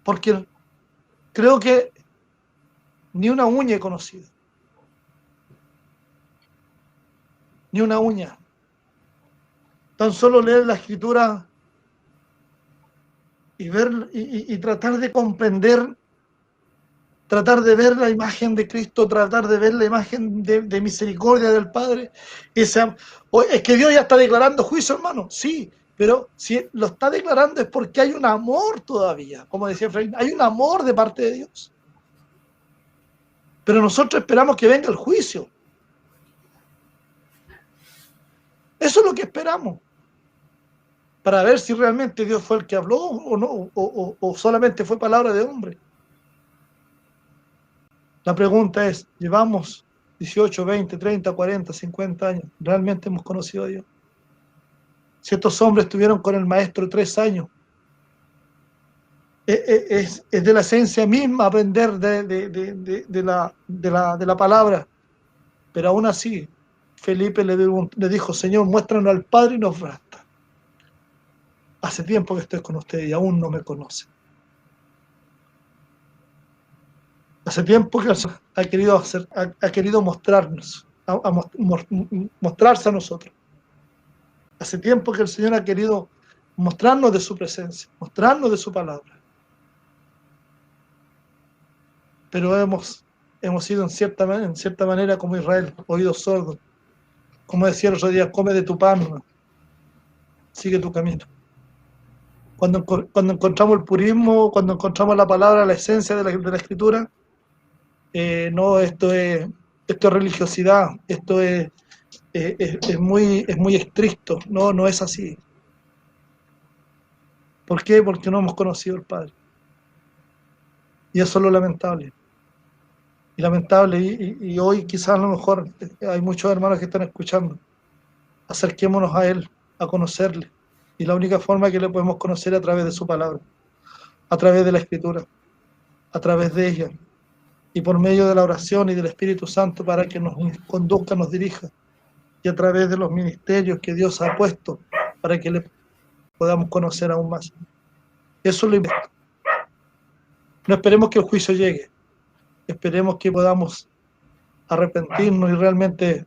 Porque creo que ni una uña he conocido. Ni una uña. Tan solo leer la Escritura y ver y tratar de comprender, tratar de ver la imagen de Cristo, tratar de ver la imagen de misericordia del Padre. Es que Dios ya está declarando juicio, hermano. Sí, pero si lo está declarando es porque hay un amor todavía. Como decía Efraín, hay un amor de parte de Dios. Pero nosotros esperamos que venga el juicio. Eso es lo que esperamos. Para ver si realmente Dios fue el que habló o no, o solamente fue palabra de hombre. La pregunta es, ¿llevamos 18, 20, 30, 40, 50 años? ¿Realmente hemos conocido a Dios? Si estos hombres estuvieron con el maestro 3 años, es de la esencia misma aprender de la palabra. Pero aún así, Felipe le dijo, Señor, muéstranos al Padre y nos basta. Hace tiempo que estoy con ustedes y aún no me conocen. Hace tiempo que ha querido mostrarnos, mostrarse a nosotros. Hace tiempo que el Señor ha querido mostrarnos de su presencia, mostrarnos de su palabra. Pero hemos sido en cierta manera como Israel, oídos sordos. Como decía el otro día, come de tu pan, sigue tu camino. Cuando encontramos el purismo, cuando encontramos la palabra, la esencia de la Escritura, no, esto es religiosidad, esto es muy estricto. No es así. ¿Por qué? Porque no hemos conocido al Padre. Y eso es lo lamentable. Y hoy quizás a lo mejor hay muchos hermanos que están escuchando. Acerquémonos a Él, a conocerle. Y la única forma que le podemos conocer es a través de su palabra, a través de la Escritura, a través de ella. Y por medio de la oración y del Espíritu Santo para que nos conduzca, nos dirija. Y a través de los ministerios que Dios ha puesto para que le podamos conocer aún más. Eso es lo importante. No esperemos que el juicio llegue. Esperemos que podamos arrepentirnos y realmente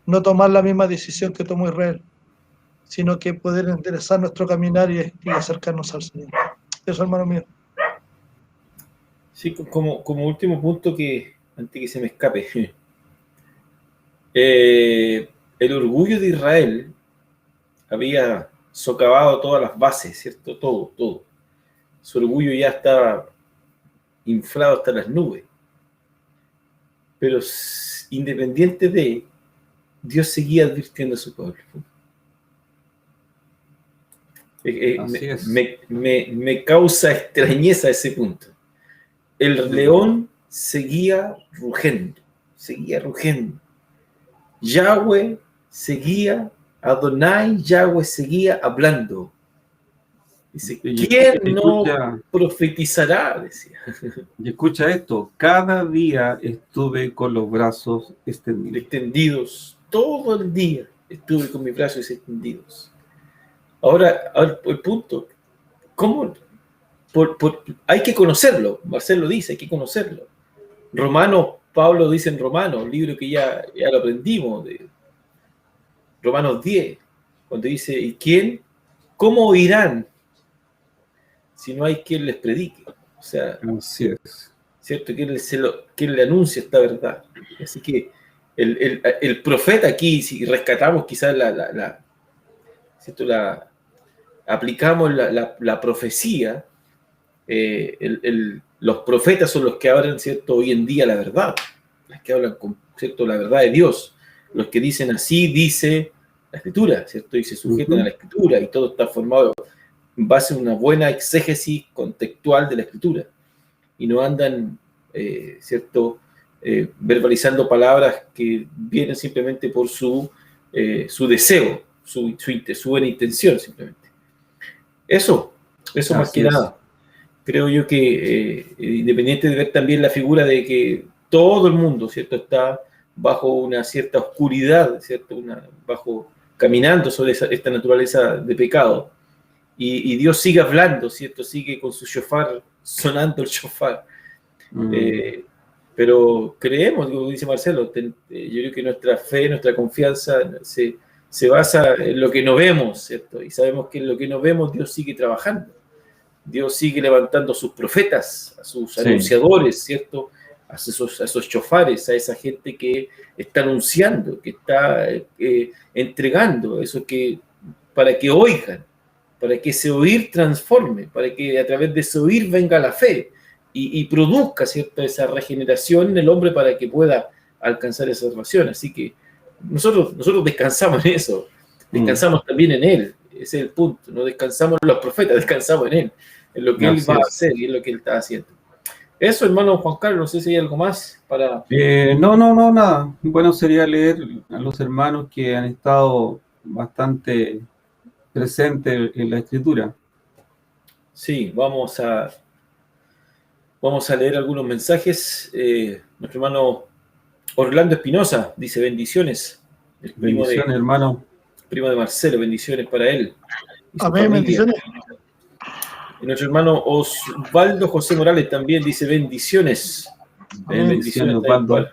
no tomar la misma decisión que tomó Israel, sino que poder enderezar nuestro caminar y acercarnos al Señor. Eso, hermano mío. Sí, como último punto antes que se me escape, el orgullo de Israel había socavado todas las bases, ¿cierto? Todo. Su orgullo ya estaba inflado hasta las nubes. Pero independiente de, Dios seguía advirtiendo a su pueblo. Me causa extrañeza ese punto. El león seguía rugiendo. Yahweh seguía, Adonai Yahweh seguía hablando. Dice, ¿quién no profetizará? Decía. Y escucha esto, cada día estuve con los brazos extendidos. Todo el día estuve con mis brazos extendidos. Ahora el punto, ¿cómo? Hay que conocerlo. Marcelo dice, hay que conocerlo. Pablo dice en Romanos, libro que ya lo aprendimos, de Romanos 10, cuando dice, ¿y quién? ¿Cómo oirán si no hay quien les predique? O sea, así es. ¿Cierto? ¿Quién le anuncia esta verdad? Así que el profeta aquí, si rescatamos quizás ¿cierto? Aplicamos la profecía, los profetas son los que hablan, ¿cierto? Hoy en día la verdad, los que hablan con, ¿cierto? La verdad de Dios, los que dicen así dice la Escritura, ¿cierto? Y se sujetan a la Escritura y todo está formado en base a una buena exégesis contextual de la Escritura y no andan, ¿cierto? verbalizando palabras que vienen simplemente por su deseo, su buena intención simplemente. Eso más Así que es. nada. Creo yo que independiente de ver también la figura de que todo el mundo, ¿cierto?, está bajo una cierta oscuridad, ¿cierto?, caminando sobre esta naturaleza de pecado, y Dios sigue hablando, ¿cierto?, sigue con su shofar, sonando el shofar. Pero creemos, como dice Marcelo, yo creo que nuestra fe, nuestra confianza se basa en lo que no vemos, ¿cierto? Y sabemos que en lo que no vemos Dios sigue trabajando. Dios sigue levantando a sus profetas, a sus anunciadores, ¿cierto? A esos chofares, a esa gente que está anunciando, que está entregando eso para que oigan, para que ese oír transforme, para que a través de ese oír venga la fe y produzca, ¿cierto?, esa regeneración en el hombre para que pueda alcanzar esa salvación. Así que nosotros descansamos en eso, descansamos también en Él. Ese es el punto, no descansamos en los profetas, descansamos en Él, en lo que Él va a hacer y en lo que Él está haciendo. Eso, hermano Juan Carlos, no sé si hay algo más para... No, nada. Bueno, sería leer a los hermanos que han estado bastante presentes en la Escritura. Sí, vamos a leer algunos mensajes. Nuestro hermano Orlando Espinosa dice bendiciones. Bendiciones, hermano. Primo de Marcelo, bendiciones para él. Amén, bendiciones. Y nuestro hermano Osvaldo José Morales también dice bendiciones. Bendiciones, Osvaldo.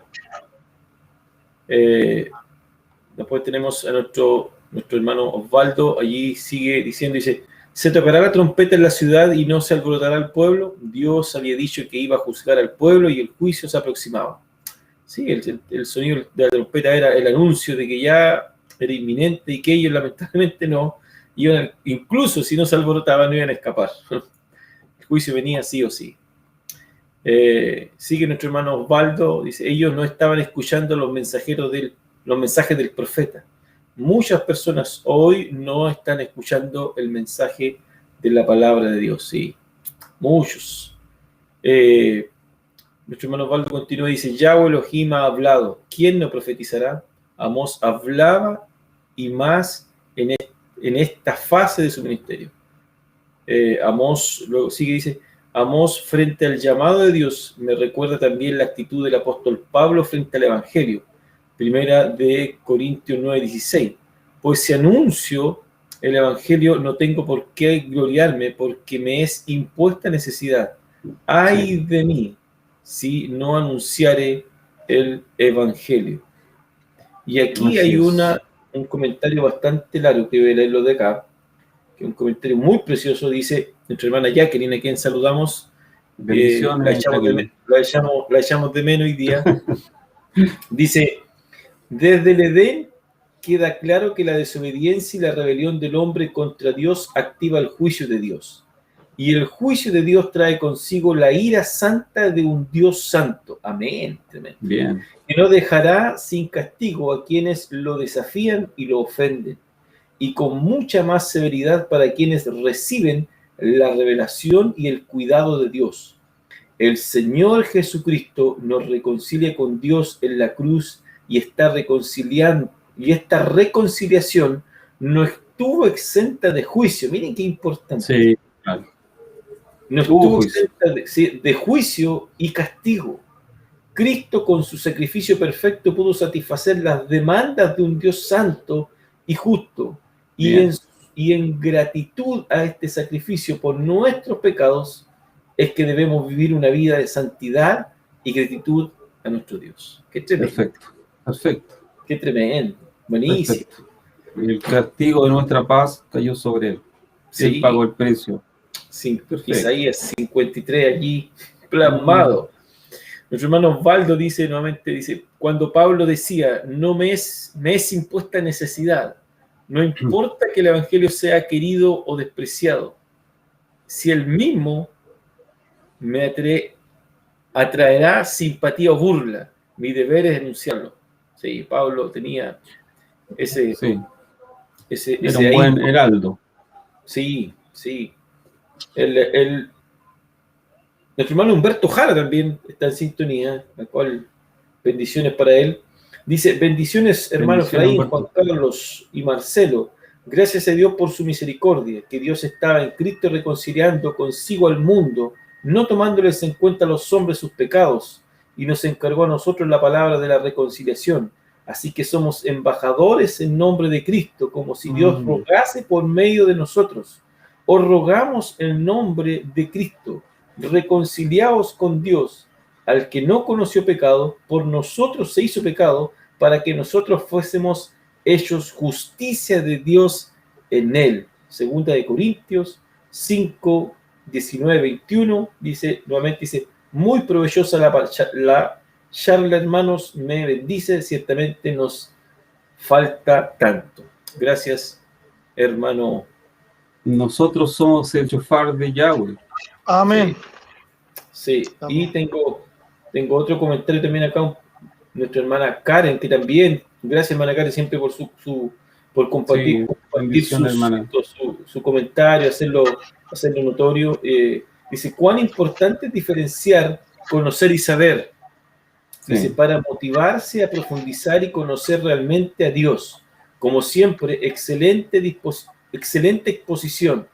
Después tenemos a nuestro hermano Osvaldo, allí sigue diciendo, dice, ¿se tocará la trompeta en la ciudad y no se alborotará el pueblo? Dios había dicho que iba a juzgar al pueblo y el juicio se aproximaba. Sí, el sonido de la trompeta era el anuncio de que ya era inminente y que ellos lamentablemente no iban, incluso si no se alborotaban, no iban a escapar. El juicio venía sí o sí. Sigue nuestro hermano Osvaldo, dice, ellos no estaban escuchando los mensajes del profeta. Muchas personas hoy no están escuchando el mensaje de la palabra de Dios, sí, muchos. Nuestro hermano Osvaldo continúa y dice, Yahweh Elohim ha hablado, ¿quién no profetizará? Amós hablaba y más en esta fase de su ministerio. Amós, luego sigue y dice, Amós frente al llamado de Dios me recuerda también la actitud del apóstol Pablo frente al Evangelio. Primera de Corintios 9:16. Pues si anuncio el Evangelio no tengo por qué gloriarme porque me es impuesta necesidad. ¡Ay de mí si no anunciare el Evangelio! Y aquí hay un comentario bastante largo que voy a leerlo de acá, que es un comentario muy precioso, dice nuestra hermana Jacqueline, a quien saludamos. Bendiciones, la echamos de menos hoy día. Dice, desde el Edén queda claro que la desobediencia y la rebelión del hombre contra Dios activa el juicio de Dios. Y el juicio de Dios trae consigo la ira santa de un Dios santo. Amén. Bien. Que no dejará sin castigo a quienes lo desafían y lo ofenden. Y con mucha más severidad para quienes reciben la revelación y el cuidado de Dios. El Señor Jesucristo nos reconcilia con Dios en la cruz y esta reconciliación no estuvo exenta de juicio. Miren qué importante. Sí, claro. No estuvo exenta de juicio y castigo. Cristo con su sacrificio perfecto pudo satisfacer las demandas de un Dios santo y justo. Y en gratitud a este sacrificio por nuestros pecados es que debemos vivir una vida de santidad y gratitud a nuestro Dios. Qué tremendo. Perfecto. Qué tremendo. Buenísimo. Perfecto. El castigo de nuestra paz cayó sobre él. Sí. Él pagó el precio. Sí, Isaías 53 allí plasmado. Nuestro hermano Osvaldo dice nuevamente, cuando Pablo decía, no me es impuesta necesidad, no importa que el evangelio sea querido o despreciado, si el mismo me atraerá simpatía o burla, mi deber es denunciarlo. Sí, Pablo tenía ese era un buen heraldo. Sí. Nuestro hermano Humberto Jara también está en sintonía, la cual bendiciones para él. Dice, bendiciones hermano Bendiciones, Efraín, Humberto. Juan Carlos y Marcelo. Gracias a Dios por su misericordia, que Dios estaba en Cristo reconciliando consigo al mundo, no tomándoles en cuenta a los hombres sus pecados, y nos encargó a nosotros la palabra de la reconciliación. Así que somos embajadores en nombre de Cristo, como si Dios rogase por medio de nosotros. Os rogamos en nombre de Cristo, reconciliaos con Dios, al que no conoció pecado, por nosotros se hizo pecado, para que nosotros fuésemos hechos justicia de Dios en él. Segunda de Corintios 5, 19, 21, dice, muy provechosa la charla, hermanos, me bendice, ciertamente nos falta tanto. Gracias, hermano. Nosotros somos el shofar de Yahweh. Amén. Sí, y tengo otro comentario también acá, nuestra hermana Karen, que también, gracias hermana Karen siempre por compartir, su comentario, hacerlo notorio. Dice, cuán importante es diferenciar conocer y saber. Dice, para motivarse a profundizar y conocer realmente a Dios. Como siempre, excelente exposición.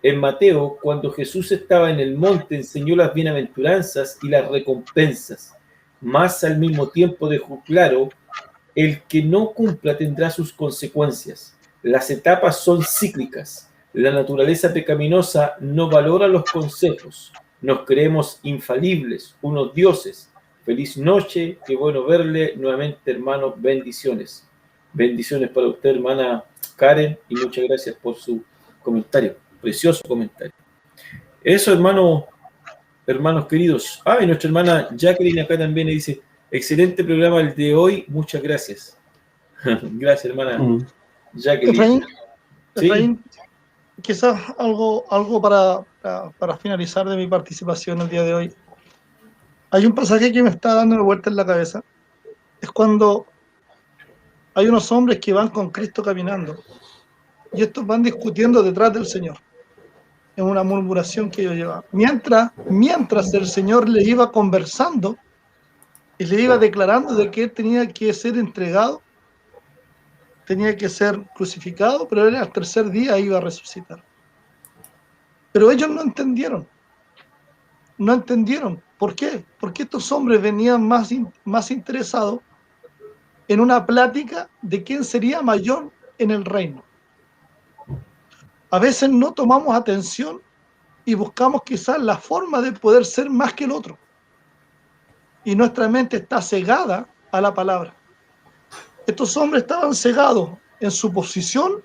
En Mateo, cuando Jesús estaba en el monte, enseñó las bienaventuranzas y las recompensas. Más al mismo tiempo dejó claro, el que no cumpla tendrá sus consecuencias. Las etapas son cíclicas. La naturaleza pecaminosa no valora los consejos. Nos creemos infalibles, unos dioses. Feliz noche, qué bueno verle nuevamente, hermanos. Bendiciones. Bendiciones para usted, hermana Karen, y muchas gracias por su comentario. Precioso comentario. Eso, hermanos queridos. Y nuestra hermana Jacqueline acá también le dice, excelente programa el de hoy, muchas gracias. Gracias, hermana Jacqueline. Efraín, quizás algo para finalizar de mi participación el día de hoy. Hay un pasaje que me está dando una vuelta en la cabeza. Es cuando hay unos hombres que van con Cristo caminando y estos van discutiendo detrás del Señor. En una murmuración que ellos llevaban. Mientras el Señor le iba conversando y le iba declarando de que él tenía que ser entregado, tenía que ser crucificado, pero él al tercer día iba a resucitar. Pero ellos no entendieron. No entendieron. ¿Por qué? Porque estos hombres venían más interesados en una plática de quién sería mayor en el reino. A veces no tomamos atención y buscamos quizás la forma de poder ser más que el otro. Y nuestra mente está cegada a la palabra. Estos hombres estaban cegados en su posición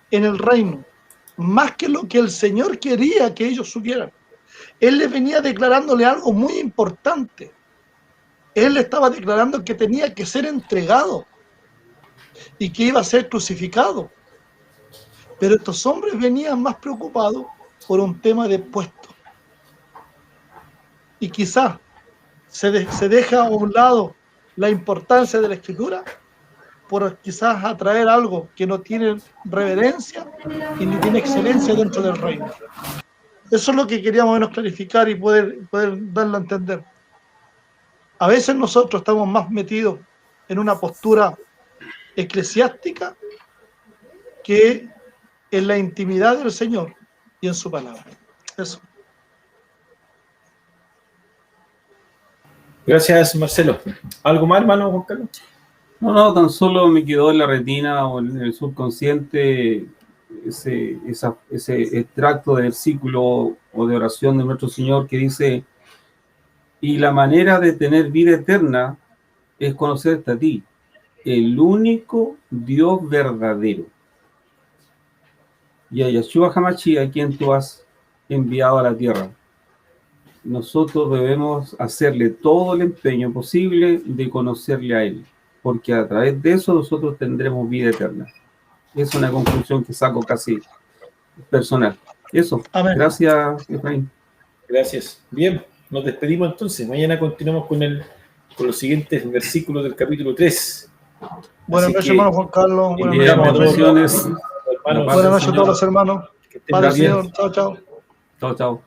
en el reino, más que lo que el Señor quería que ellos supieran. Él les venía declarándole algo muy importante. Él le estaba declarando que tenía que ser entregado y que iba a ser crucificado. Pero estos hombres venían más preocupados por un tema de puesto. Y quizás se deja a un lado la importancia de la Escritura por quizás atraer algo que no tiene reverencia y ni tiene excelencia dentro del reino. Eso es lo que queríamos menos clarificar y poder darlo a entender. A veces nosotros estamos más metidos en una postura eclesiástica que en la intimidad del Señor y en su palabra. Eso. Gracias, Marcelo. ¿Algo más, hermano Juan Carlos? No, tan solo me quedó en la retina o en el subconsciente ese extracto de versículo o de oración de nuestro Señor que dice, y la manera de tener vida eterna es conocerte a ti, el único Dios verdadero, y a Yeshua HaMashiach, a quien tú has enviado a la tierra. Nosotros debemos hacerle todo el empeño posible de conocerle a Él, porque a través de eso nosotros tendremos vida eterna. Es una conclusión que saco casi personal. Eso. Amén. Gracias, Efraín. Gracias. Bien, nos despedimos entonces. Mañana continuamos con los siguientes versículos del capítulo 3. Buenas noches, hermano Juan Carlos. Buenas noches. Buenas noches a todos los hermanos. Padre Señor. Chao, chao. Chao, chao.